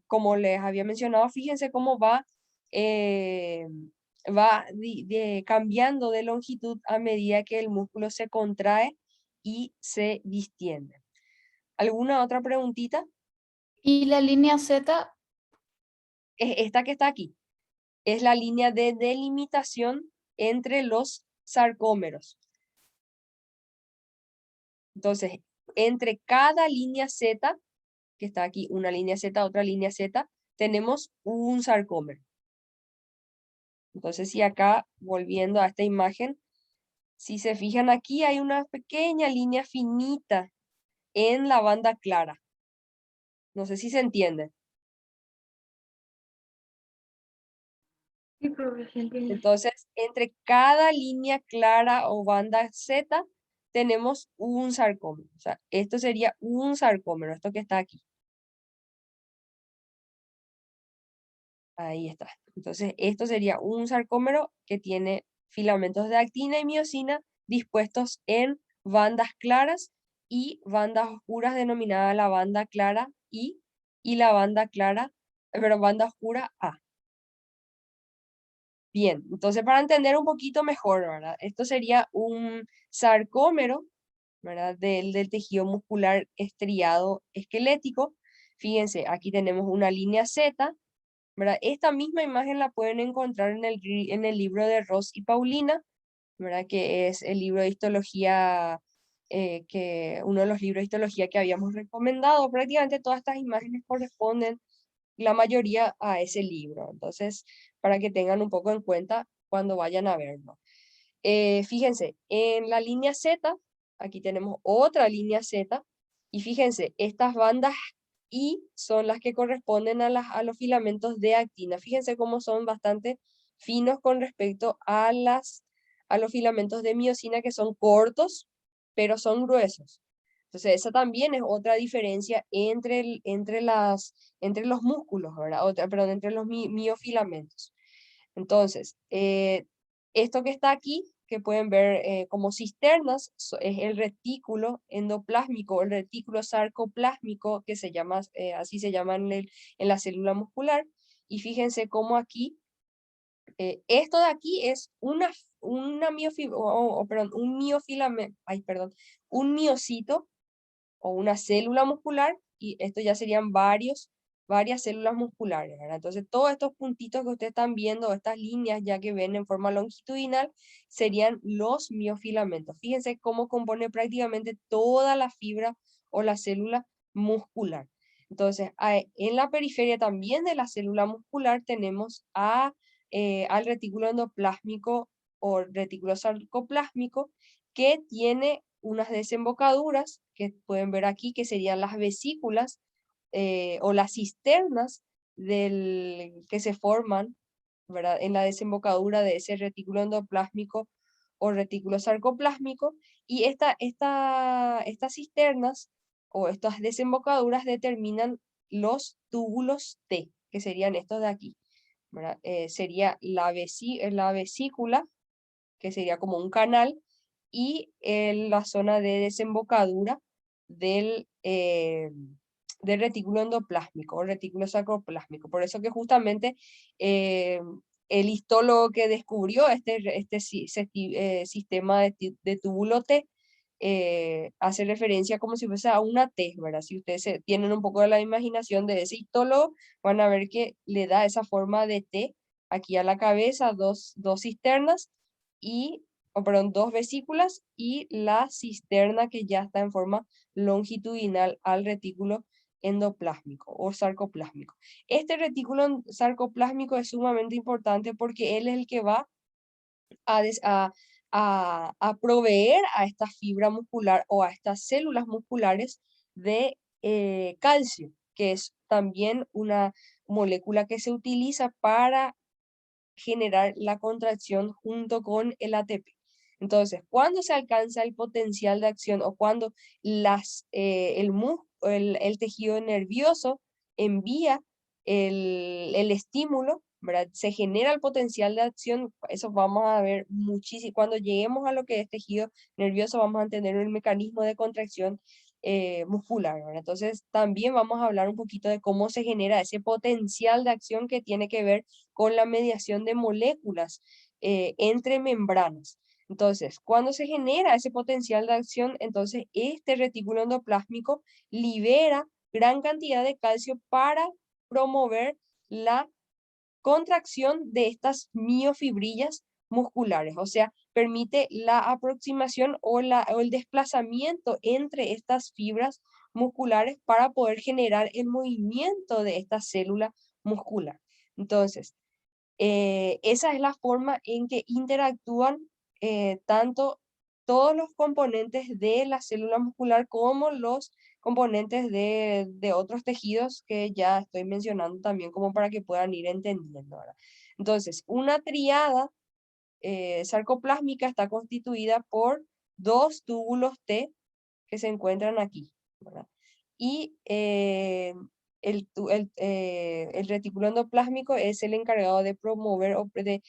Speaker 1: como les había mencionado, fíjense cómo eh, cambiando de longitud a medida que el músculo se contrae y se distiende. ¿Alguna otra preguntita?
Speaker 4: Y la línea Z,
Speaker 1: Es esta que está aquí. Es la línea de delimitación entre los sarcómeros. Entonces, entre cada línea Z, que está aquí, una línea Z, otra línea Z, tenemos un sarcómero. Entonces, si acá, volviendo a esta imagen, si se fijan aquí, hay una pequeña línea finita en la banda clara. No sé si se entiende.
Speaker 4: sí, profe, se entiende.
Speaker 1: Entonces, entre cada línea clara o banda Z, tenemos un sarcómero. O sea, esto sería un sarcómero, esto que está aquí. Ahí está. Entonces, esto sería un sarcómero que tiene filamentos de actina y miosina dispuestos en bandas claras y bandas oscuras, denominada la banda clara I y la banda clara, pero banda oscura A. Bien, entonces para entender un poquito mejor, ¿verdad? Esto sería un sarcómero, ¿verdad? Del tejido muscular estriado esquelético. Fíjense, aquí tenemos una línea Z, ¿verdad? Esta misma imagen la pueden encontrar en el libro de Ross y Paulina, ¿verdad? Que es el libro de histología, uno de los libros de histología que habíamos recomendado. Prácticamente todas estas imágenes corresponden, la mayoría, a ese libro. Entonces, para que tengan un poco en cuenta cuando vayan a verlo. Fíjense, en la línea Z, aquí tenemos otra línea Z, y fíjense, estas bandas I son las que corresponden a los filamentos de actina. Fíjense cómo son bastante finos con respecto a los filamentos de miosina, que son cortos, pero son gruesos. Entonces, esa también es otra diferencia entre los músculos, ¿verdad? Perdón, entre los miofilamentos. Entonces, esto que está aquí, que pueden ver como cisternas, es el retículo endoplásmico, el retículo sarcoplásmico, que se llama, así se llama en la célula muscular. Y fíjense cómo aquí, esto de aquí es perdón, un miofilamento, ay, perdón, un miocito o una célula muscular, y esto ya serían varias células musculares, ¿verdad? Entonces, todos estos puntitos que ustedes están viendo, estas líneas ya que ven en forma longitudinal, serían los miofilamentos. Fíjense cómo compone prácticamente toda la fibra o la célula muscular. Entonces, en la periferia también de la célula muscular tenemos al retículo endoplásmico o retículo sarcoplásmico, que tiene unas desembocaduras que pueden ver aquí, que serían las vesículas o las cisternas que se forman, ¿verdad? En la desembocadura de ese retículo endoplásmico o retículo sarcoplásmico. Y estas cisternas o estas desembocaduras determinan los túbulos T, que serían estos de aquí, ¿verdad? Sería la vesícula, que sería como un canal, y en la zona de desembocadura del retículo endoplásmico o retículo sarcoplásmico. Por eso que justamente eh, el histólogo que descubrió sistema de túbulo T, hace referencia como si fuese a una T, ¿verdad? Si ustedes tienen un poco de la imaginación de ese histólogo, van a ver que le da esa forma de T aquí a la cabeza, dos cisternas y, perdón, dos vesículas, y la cisterna que ya está en forma longitudinal al retículo endoplásmico o sarcoplásmico. Este retículo sarcoplásmico es sumamente importante porque él es el que va a, des- a proveer a esta fibra muscular o a estas células musculares de calcio, que es también una molécula que se utiliza para generar la contracción junto con el ATP. Entonces, cuando se alcanza el potencial de acción o cuando el tejido nervioso envía el estímulo, ¿verdad? Se genera el potencial de acción. Eso vamos a ver muchísimo. Cuando lleguemos a lo que es tejido nervioso, vamos a tener el mecanismo de contracción muscular, ¿verdad? Entonces, también vamos a hablar un poquito de cómo se genera ese potencial de acción que tiene que ver con la mediación de moléculas entre membranas. Entonces, cuando se genera ese potencial de acción, entonces este retículo endoplásmico libera gran cantidad de calcio para promover la contracción de estas miofibrillas musculares, o sea, permite la aproximación o el desplazamiento entre estas fibras musculares para poder generar el movimiento de esta célula muscular. Entonces, esa es la forma en que interactúan tanto todos los componentes de la célula muscular como los componentes de otros tejidos que ya estoy mencionando también, como para que puedan ir entendiendo ahora. Entonces, una triada sarcoplásmica está constituida por dos túbulos T que se encuentran aquí, ¿verdad? Y el retículo endoplásmico es el encargado de promover o de,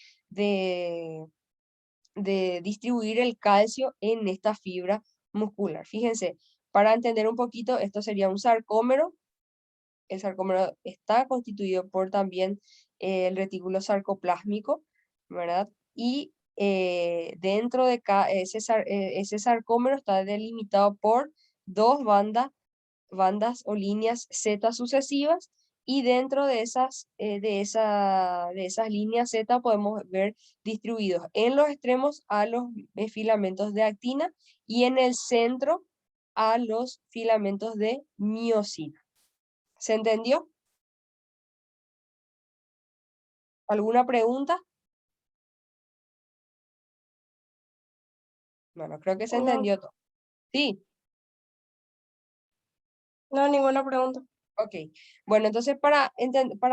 Speaker 1: de distribuir el calcio en esta fibra muscular. Fíjense, para entender un poquito, esto sería un sarcómero. El sarcómero está constituido por también el retículo sarcoplásmico, ¿verdad? Y dentro de ese sarcómero está delimitado por dos bandas o líneas Z sucesivas, y dentro de esas líneas Z podemos ver distribuidos en los extremos a los filamentos de actina y en el centro a los filamentos de miosina. ¿Se entendió? ¿Alguna pregunta? Bueno, creo que se
Speaker 6: No,
Speaker 1: entendió todo. Sí,
Speaker 6: no, ninguna pregunta.
Speaker 1: ok. Bueno, entonces para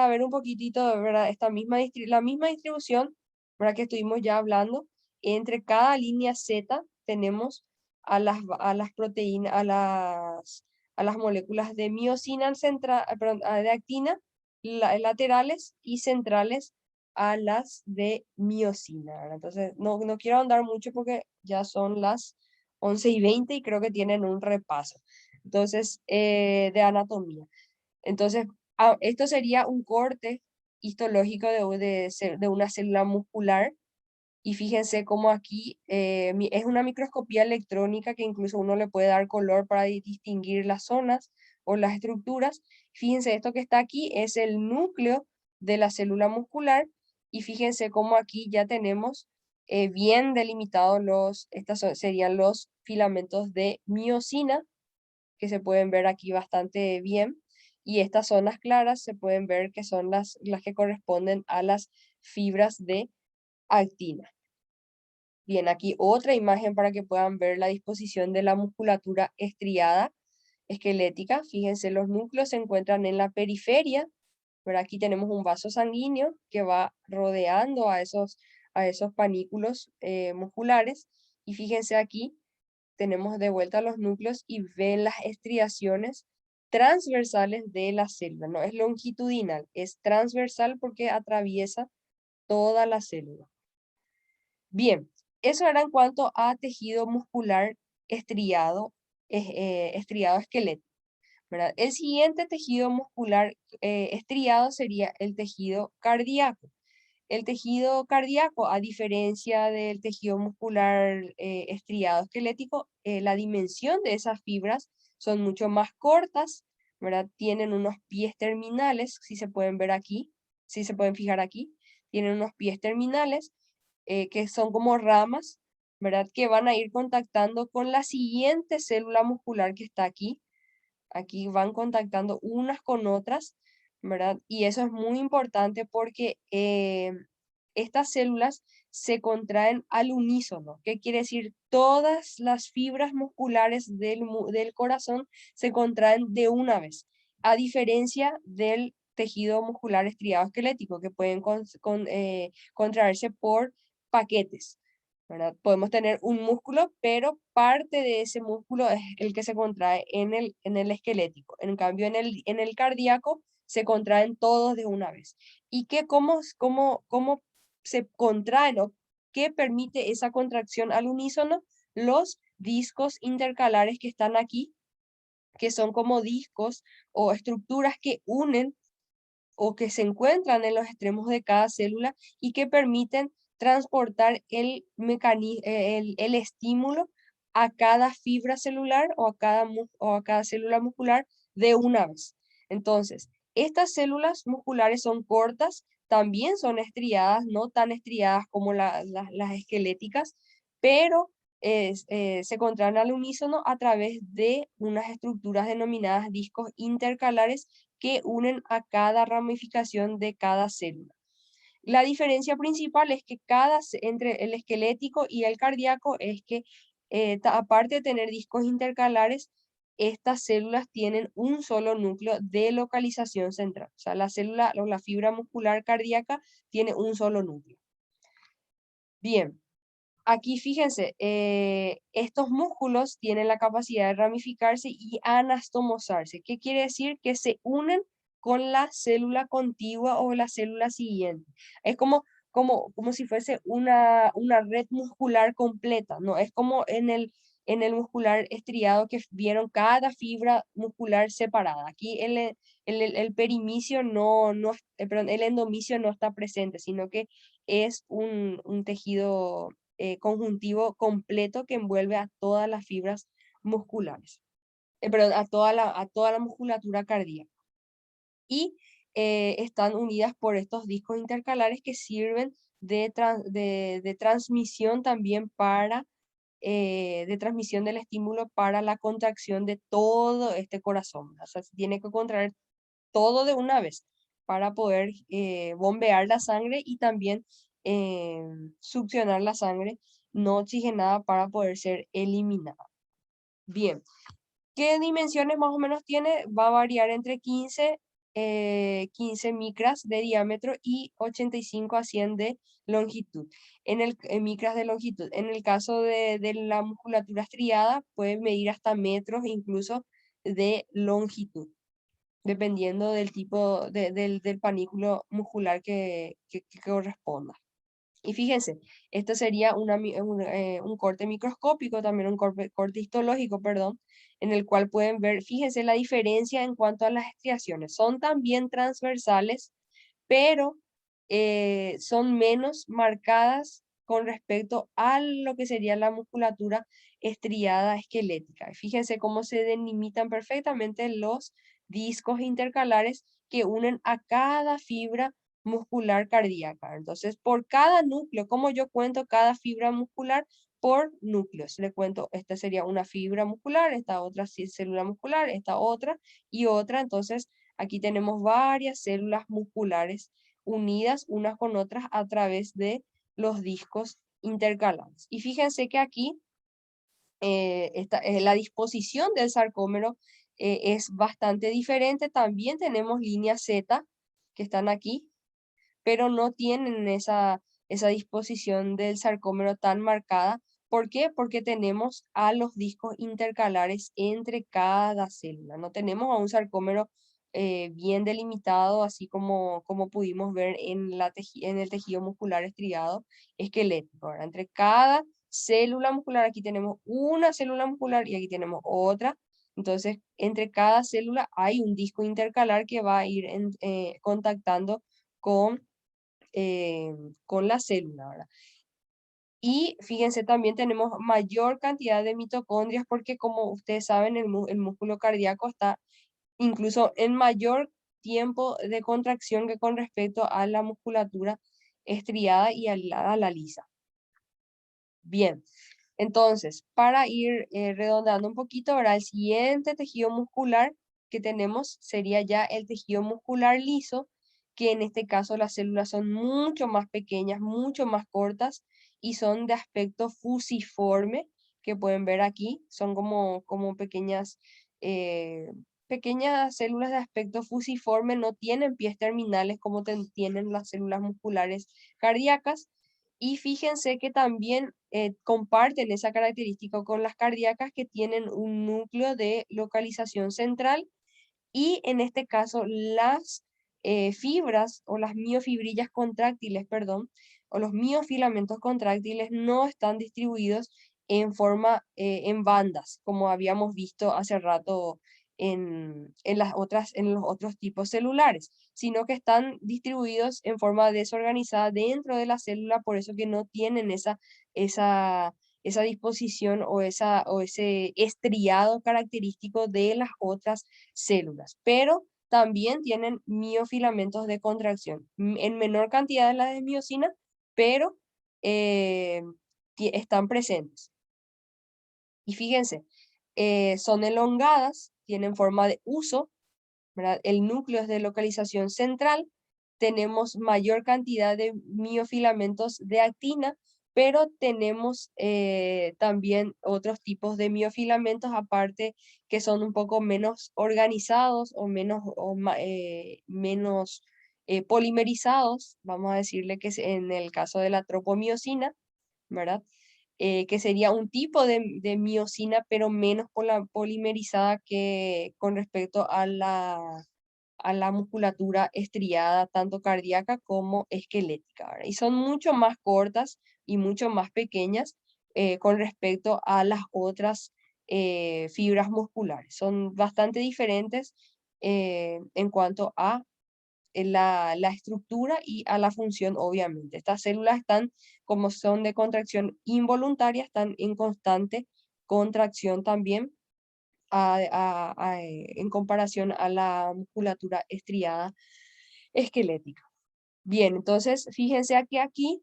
Speaker 1: ver un poquitito, ¿verdad? La misma distribución, ¿verdad? Que estuvimos ya hablando, entre cada línea Z tenemos a las proteínas, a las moléculas de miosina perdón, de actina, laterales y centrales a las de miosina, ¿verdad? Entonces, no quiero ahondar mucho porque ya son las 11:20 y creo que tienen un repaso. Entonces, de anatomía. Entonces, esto sería un corte histológico de una célula muscular. Y fíjense cómo aquí es una microscopía electrónica que incluso uno le puede dar color para distinguir las zonas o las estructuras. Fíjense, esto que está aquí es el núcleo de la célula muscular. Y fíjense cómo aquí ya tenemos bien delimitados serían los filamentos de miosina, que se pueden ver aquí bastante bien. Y estas zonas claras se pueden ver que son las que corresponden a las fibras de actina. Bien, aquí otra imagen para que puedan ver la disposición de la musculatura estriada esquelética. Fíjense, los núcleos se encuentran en la periferia, pero aquí tenemos un vaso sanguíneo que va rodeando a esos panículos musculares. Y fíjense aquí, tenemos de vuelta los núcleos y ven las estriaciones transversales de la célula. No es longitudinal, es transversal porque atraviesa toda la célula. Bien, eso era en cuanto a tejido muscular estriado, estriado esquelético, ¿verdad? El siguiente tejido muscular estriado sería el tejido cardíaco. El tejido cardíaco, a diferencia del tejido muscular estriado esquelético, la dimensión de esas fibras son mucho más cortas, ¿verdad? Tienen unos pies terminales, si se pueden ver aquí, si se pueden fijar aquí, tienen unos pies terminales que son como ramas, ¿verdad? Que van a ir contactando con la siguiente célula muscular que está aquí. Aquí van contactando unas con otras, ¿verdad? Y eso es muy importante porque estas células se contraen al unísono. ¿Qué quiere decir? Todas las fibras musculares del corazón se contraen de una vez, a diferencia del tejido muscular estriado esquelético, que pueden contraerse por paquetes, ¿verdad? Podemos tener un músculo, pero parte de ese músculo es el que se contrae en el esquelético. En cambio, en el cardíaco se contraen todos de una vez. ¿Y cómo se contraen o qué permite esa contracción al unísono? Los discos intercalares que están aquí, que son como discos o estructuras que unen o que se encuentran en los extremos de cada célula y que permiten transportar el estímulo a cada fibra celular o a cada célula muscular de una vez. Entonces, estas células musculares son cortas, también son estriadas, no tan estriadas como las esqueléticas, pero se contraen al unísono a través de unas estructuras denominadas discos intercalares que unen a cada ramificación de cada célula. La diferencia principal es que entre el esquelético y el cardíaco es que aparte de tener discos intercalares, estas células tienen un solo núcleo de localización central. O sea, la célula o la fibra muscular cardíaca tiene un solo núcleo. Bien, aquí fíjense, estos músculos tienen la capacidad de ramificarse y anastomosarse. ¿Qué quiere decir? Que se unen con la célula contigua o la célula siguiente. Es como si fuese una red muscular completa, ¿no? Es como en el muscular estriado que vieron cada fibra muscular separada. Aquí el perimicio perdón, el endomicio no está presente, sino que es un tejido conjuntivo completo que envuelve a todas las fibras musculares, perdón, a toda la musculatura cardíaca. Y están unidas por estos discos intercalares que sirven de transmisión también para, de transmisión del estímulo para la contracción de todo este corazón. O sea, se tiene que contraer todo de una vez para poder bombear la sangre y también succionar la sangre no oxigenada para poder ser eliminada. Bien, ¿qué dimensiones más o menos tiene? Va a variar entre 15 micras de diámetro y 85 a 100 de longitud. En micras de longitud. En el caso de la musculatura estriada, puede medir hasta metros incluso de longitud, dependiendo del tipo del panículo muscular que corresponda. Y fíjense, esto sería un corte microscópico, también un corte histológico, perdón, en el cual pueden ver, fíjense la diferencia en cuanto a las estriaciones. Son también transversales, pero son menos marcadas con respecto a lo que sería la musculatura estriada esquelética. Fíjense cómo se delimitan perfectamente los discos intercalares que unen a cada fibra muscular cardíaca. Entonces, por cada núcleo, como yo cuento cada fibra muscular por núcleos, le cuento, esta sería una fibra muscular, esta otra célula muscular, esta otra y otra. Entonces, aquí tenemos varias células musculares unidas unas con otras a través de los discos intercalares. Y fíjense que aquí la disposición del sarcómero es bastante diferente. También tenemos líneas Z que están aquí, pero no tienen esa disposición del sarcómero tan marcada. ¿Por qué? Porque tenemos a los discos intercalares entre cada célula. No tenemos a un sarcómero bien delimitado, así como pudimos ver en el tejido muscular estriado esquelético, ¿verdad? Entre cada célula muscular, aquí tenemos una célula muscular y aquí tenemos otra. Entonces, entre cada célula hay un disco intercalar que va a ir contactando con, con la célula, ¿verdad? Y fíjense, también tenemos mayor cantidad de mitocondrias porque como ustedes saben, el músculo cardíaco está incluso en mayor tiempo de contracción que con respecto a la musculatura estriada y a la lisa. Bien, entonces, para ir redondeando un poquito, ahora el siguiente tejido muscular que tenemos sería ya el tejido muscular liso, que en este caso las células son mucho más pequeñas, mucho más cortas y son de aspecto fusiforme, que pueden ver aquí, son como eh, pequeñas células de aspecto fusiforme, no tienen pies terminales como tienen las células musculares cardíacas. Y fíjense que también comparten esa característica con las cardíacas que tienen un núcleo de localización central y en este caso las fibras o las miofibrillas contráctiles, perdón, o los miofilamentos contráctiles no están distribuidos en forma, en bandas, como habíamos visto hace rato en los otros tipos celulares, sino que están distribuidos en forma desorganizada dentro de la célula, por eso que no tienen esa disposición o ese estriado característico de las otras células, pero también tienen miofilamentos de contracción, en menor cantidad de la de miocina, pero eh, están presentes. Y fíjense, son elongadas, tienen forma de uso, ¿verdad? El núcleo es de localización central, tenemos mayor cantidad de miofilamentos de actina, pero tenemos también otros tipos de miofilamentos aparte que son un poco menos organizados o menos polimerizados, vamos a decirle que es en el caso de la tropomiosina, ¿verdad? Que sería un tipo de miocina, pero menos polimerizada que con respecto a la musculatura estriada, tanto cardíaca como esquelética, ¿verdad? Y son mucho más cortas y mucho más pequeñas con respecto a las otras fibras musculares. Son bastante diferentes en cuanto a la estructura y a la función, obviamente. Estas células están, como son de contracción involuntaria, están en constante contracción también en comparación a la musculatura estriada esquelética. Bien, entonces fíjense aquí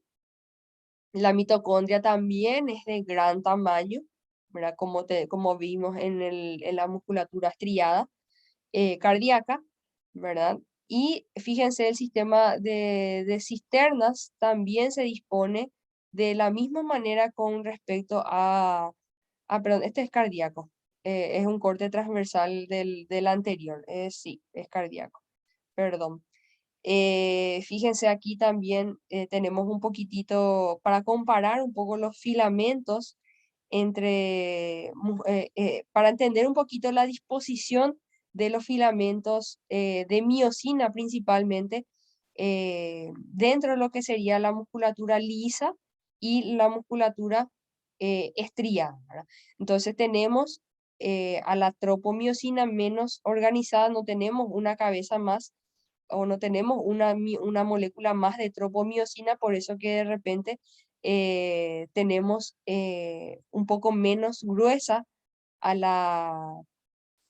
Speaker 1: la mitocondria también es de gran tamaño, ¿verdad? Como vimos en la musculatura estriada cardíaca, ¿verdad? Y fíjense, el sistema de cisternas también se dispone de la misma manera con respecto perdón, este es cardíaco, es un corte transversal del anterior, sí, es cardíaco, perdón. Fíjense aquí también tenemos un poquitito para comparar un poco los filamentos para entender un poquito la disposición de los filamentos de miosina principalmente dentro de lo que sería la musculatura lisa y la musculatura estriada, ¿verdad? Entonces tenemos a la tropomiosina menos organizada, no tenemos una cabeza más o no tenemos una molécula más de tropomiosina, por eso que de repente tenemos un poco menos gruesa a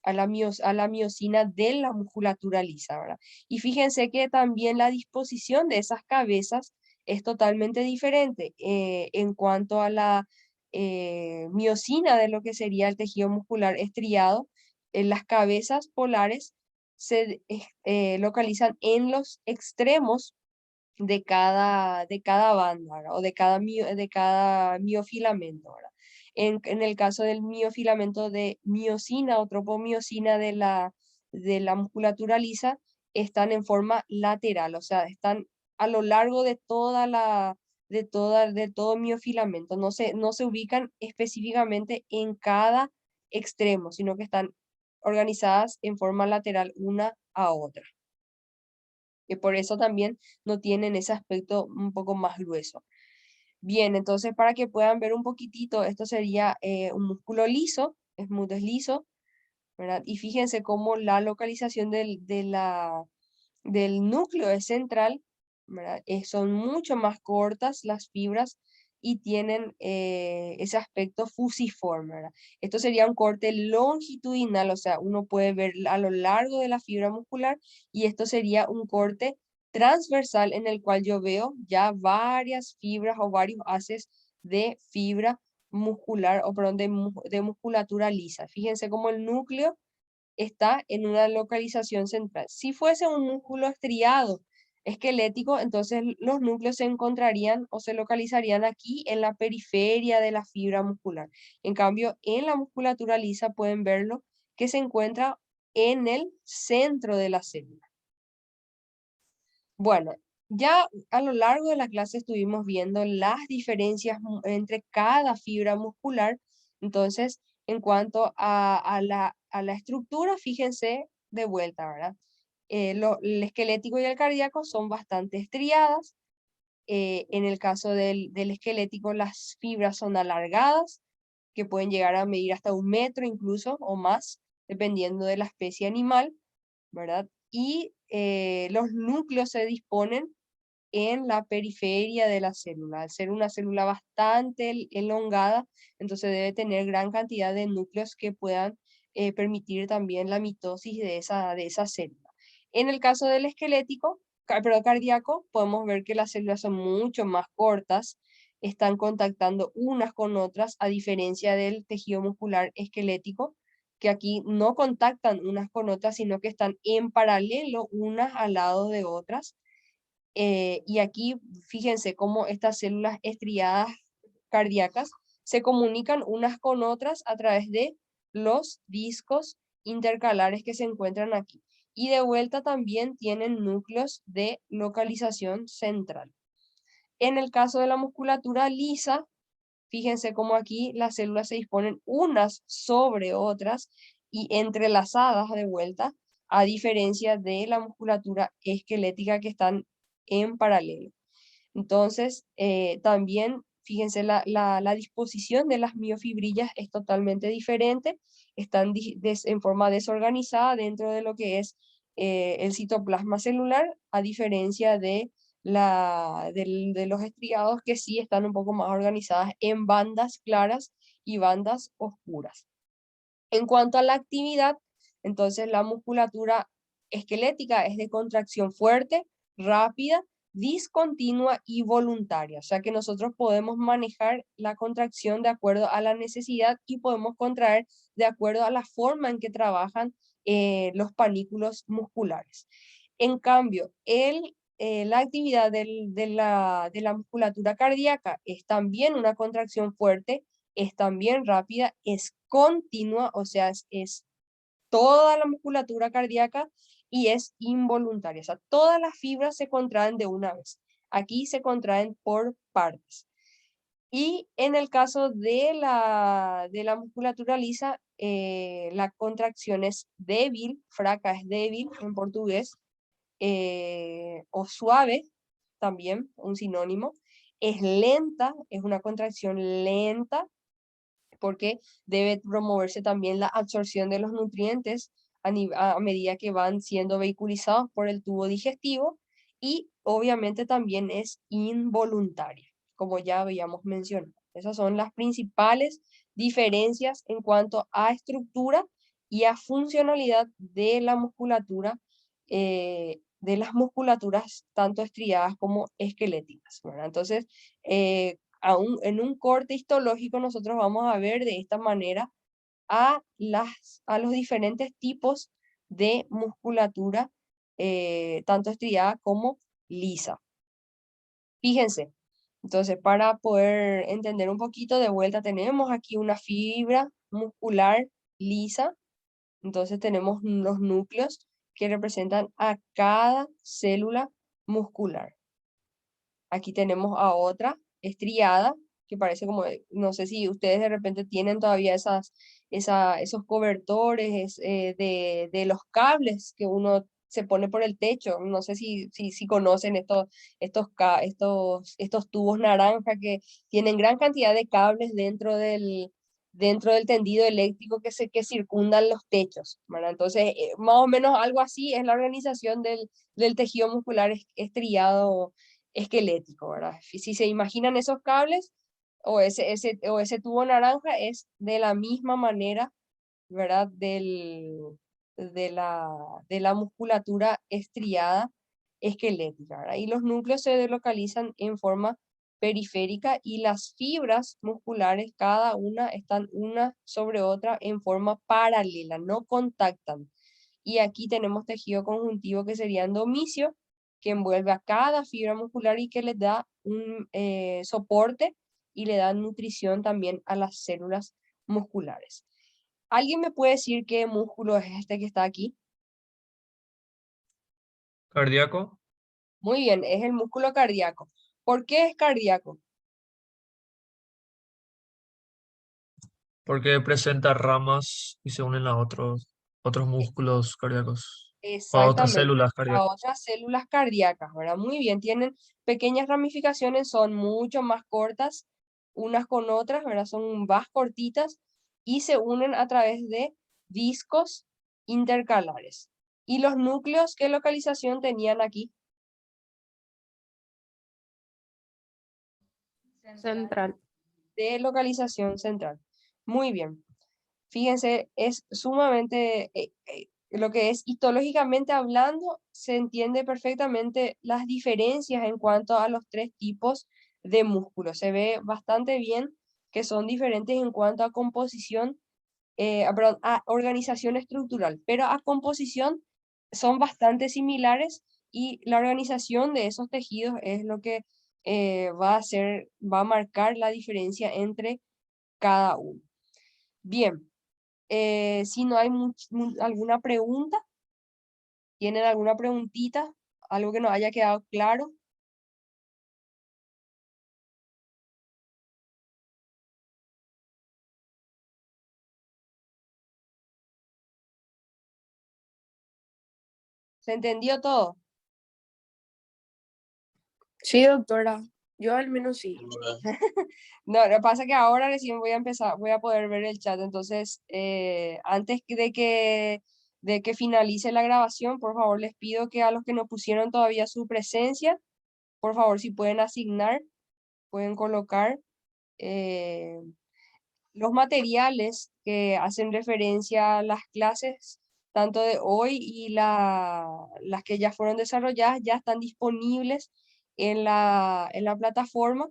Speaker 1: a la miosina de la musculatura lisa, ¿verdad? Y fíjense que también la disposición de esas cabezas es totalmente diferente en cuanto a la miosina de lo que sería el tejido muscular estriado. En las cabezas polares se localizan en los extremos de cada banda, ¿verdad? O de cada miofilamento, ¿verdad? En el caso del miofilamento de miosina o tropomiosina de la musculatura lisa, están en forma lateral, o sea, están a lo largo de de todo miofilamento. No se ubican específicamente en cada extremo, sino que están organizadas en forma lateral una a otra. Y por eso también no tienen ese aspecto un poco más grueso. Bien, entonces para que puedan ver un poquitito, esto sería un músculo liso, es liso, ¿verdad? Y fíjense cómo la localización del núcleo es central, ¿verdad? Son mucho más cortas las fibras y tienen ese aspecto fusiforme, ¿verdad? Esto sería un corte longitudinal, o sea, uno puede ver a lo largo de la fibra muscular, y esto sería un corte transversal en el cual yo veo ya varias fibras o varios haces de fibra muscular o perdón, de musculatura lisa. Fíjense cómo el núcleo está en una localización central. Si fuese un músculo estriado esquelético, entonces los núcleos se encontrarían o se localizarían aquí en la periferia de la fibra muscular. En cambio, en la musculatura lisa pueden verlo que se encuentra en el centro de la célula. Bueno, ya a lo largo de la clase estuvimos viendo las diferencias entre cada fibra muscular. Entonces, en cuanto a la estructura, fíjense de vuelta, ¿verdad? El esquelético y el cardíaco son bastante estriadas. En el caso del esquelético, las fibras son alargadas, que pueden llegar a medir hasta 1 metro incluso o más, dependiendo de la especie animal, ¿verdad? Y los núcleos se disponen en la periferia de la célula. Al ser una célula bastante elongada, entonces debe tener gran cantidad de núcleos que puedan permitir también la mitosis de esa célula. En el caso del esquelético, perdón, cardíaco, podemos ver que las células son mucho más cortas, están contactando unas con otras, a diferencia del tejido muscular esquelético, que aquí no contactan unas con otras, sino que están en paralelo unas al lado de otras. Y aquí fíjense cómo estas células estriadas cardíacas se comunican unas con otras a través de los discos intercalares que se encuentran aquí. Y de vuelta también tienen núcleos de localización central. En el caso de la musculatura lisa, fíjense cómo aquí las células se disponen unas sobre otras y entrelazadas de vuelta, a diferencia de la musculatura esquelética que están en paralelo. Entonces, también, fíjense, la disposición de las miofibrillas es totalmente diferente, están en forma desorganizada dentro de lo que es el citoplasma celular, a diferencia de los estriados que sí están un poco más organizadas en bandas claras y bandas oscuras. En cuanto a la actividad, entonces la musculatura esquelética es de contracción fuerte, rápida, discontinua y voluntaria. O sea que nosotros podemos manejar la contracción de acuerdo a la necesidad y podemos contraer de acuerdo a la forma en que trabajan los panículos musculares. En cambio, la actividad de la musculatura cardíaca es también una contracción fuerte, es también rápida, es continua, o sea, es toda la musculatura cardíaca y es involuntaria. O sea, todas las fibras se contraen de una vez. Aquí se contraen por partes. Y en el caso de la musculatura lisa, la contracción es débil, fraca es débil en portugués, o suave, también un sinónimo. Es lenta, es una contracción lenta, porque debe promoverse también la absorción de los nutrientes a medida que van siendo vehiculizados por el tubo digestivo, y obviamente también es involuntaria, como ya habíamos mencionado. Esas son las principales diferencias en cuanto a estructura y a funcionalidad de la musculatura, de las musculaturas tanto estriadas como esqueléticas, ¿verdad? Entonces, en un corte histológico nosotros vamos a ver de esta manera a los diferentes tipos de musculatura, tanto estriada como lisa. Fíjense, entonces para poder entender un poquito de vuelta, tenemos aquí una fibra muscular lisa, entonces tenemos los núcleos que representan a cada célula muscular. Aquí tenemos a otra estriada, que parece como, no sé si ustedes de repente tienen todavía esos cobertores de los cables que uno se pone por el techo. No sé si conocen estos tubos naranja que tienen gran cantidad de cables dentro del tendido eléctrico que circundan los techos, ¿verdad? Entonces, más o menos algo así es la organización del tejido muscular estriado esquelético, ¿verdad? Si se imaginan esos cables o ese tubo naranja, es de la misma manera, ¿verdad? De la musculatura estriada esquelética, ¿verdad? Y los núcleos se localizan en forma periférica y las fibras musculares, cada una están una sobre otra en forma paralela, no contactan. Y aquí tenemos tejido conjuntivo que sería endomisio, que envuelve a cada fibra muscular y que le da un soporte y le da nutrición también a las células musculares. ¿Alguien me puede decir qué músculo es este que está aquí?
Speaker 2: Cardíaco,
Speaker 1: Muy bien, es el músculo cardíaco. ¿Por qué es cardíaco?
Speaker 2: porque presenta ramas y se unen a otros músculos cardíacos, o a otras
Speaker 1: Exactamente,
Speaker 2: células
Speaker 1: a
Speaker 2: cardíacas.
Speaker 1: otras células cardíacas, ¿verdad? Muy bien, tienen pequeñas ramificaciones, son mucho más cortas unas con otras, ¿verdad? Son más cortitas y se unen a través de discos intercalares. ¿Y los núcleos qué localización tenían aquí?
Speaker 5: Central.
Speaker 1: De localización central. Muy bien. Fíjense, es sumamente, lo que es histológicamente hablando, se entiende perfectamente las diferencias en cuanto a los tres tipos de músculos. Se ve bastante bien que son diferentes en cuanto a composición, perdón, a organización estructural, pero a composición son bastante similares y la organización de esos tejidos es lo que va a marcar la diferencia entre cada uno. Bien. Si no hay alguna pregunta, ¿tienen alguna preguntita? ¿Algo que nos haya quedado claro? ¿Se entendió todo?
Speaker 6: Sí, doctora. Yo al menos sí.
Speaker 1: No, lo que pasa es que ahora recién voy a empezar, voy a poder ver el chat, entonces antes de que finalice la grabación, por favor les pido que a los que no pusieron todavía su presencia, por favor si pueden asignar, pueden colocar los materiales que hacen referencia a las clases, tanto de hoy y las que ya fueron desarrolladas, ya están disponibles en la plataforma.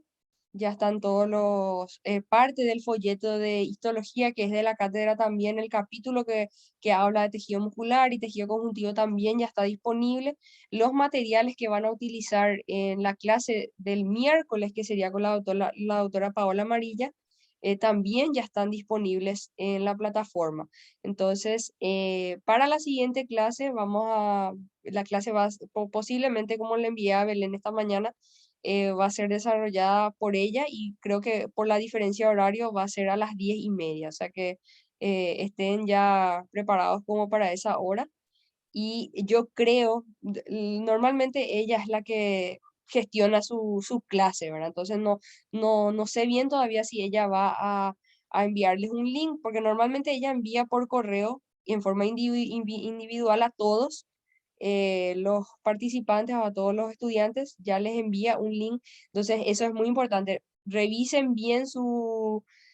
Speaker 1: Ya están todos los, parte del folleto de histología, que es de la cátedra también, el capítulo que habla de tejido muscular y tejido conjuntivo también ya está disponible. Los materiales que van a utilizar en la clase del miércoles, que sería con la doctora Paola Amarilla, también ya están disponibles en la plataforma. Entonces, para la siguiente clase, la clase va posiblemente, como le envié a Belén esta mañana, va a ser desarrollada por ella y creo que por la diferencia de horario va a ser a las 10:30, o sea que estén ya preparados como para esa hora. Y yo creo, normalmente ella es la que gestiona su clase, ¿verdad? Entonces no sé bien todavía si ella va a enviarles un link, porque normalmente ella envía por correo y en forma individual a todos los participantes o a todos los estudiantes, ya les envía un link. Entonces eso es muy importante. Revisen bien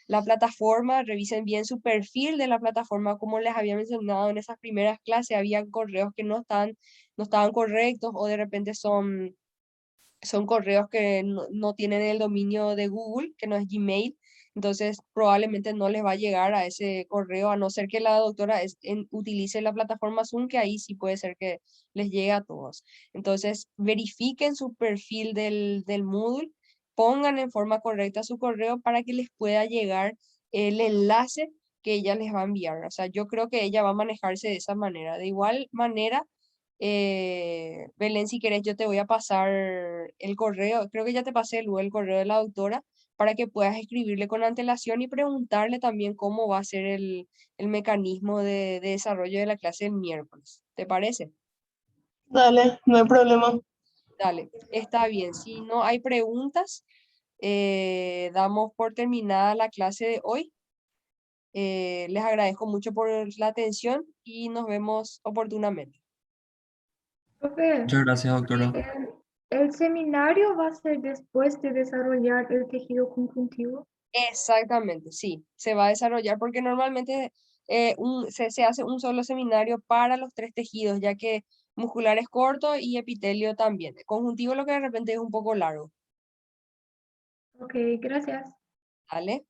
Speaker 1: la plataforma, revisen bien su perfil de la plataforma, como les había mencionado en esas primeras clases, había correos que no estaban correctos o de repente son correos que no tienen el dominio de Google, que no es Gmail, entonces probablemente no les va a llegar a ese correo, a no ser que la doctora utilice la plataforma Zoom, que ahí sí puede ser que les llegue a todos. Entonces verifiquen su perfil del Moodle, pongan en forma correcta su correo para que les pueda llegar el enlace que ella les va a enviar. O sea, yo creo que ella va a manejarse de esa manera. De igual manera, Belén, si querés, yo te voy a pasar el correo, creo que ya te pasé luego el correo de la doctora para que puedas escribirle con antelación y preguntarle también cómo va a ser el mecanismo de desarrollo de la clase el miércoles. ¿Te parece?
Speaker 6: Dale, no hay problema.
Speaker 1: Dale, está bien. Si no hay preguntas, damos por terminada la clase de hoy. Les agradezco mucho por la atención y nos vemos oportunamente.
Speaker 4: Profe,
Speaker 3: Muchas gracias, doctora.
Speaker 4: el seminario va a ser después de desarrollar el tejido conjuntivo.
Speaker 1: Exactamente, sí, se va a desarrollar porque normalmente se hace un solo seminario para los tres tejidos, ya que muscular es corto y epitelio también. Conjuntivo lo que de repente es un poco largo,
Speaker 4: Ok, gracias.
Speaker 1: ¿vale?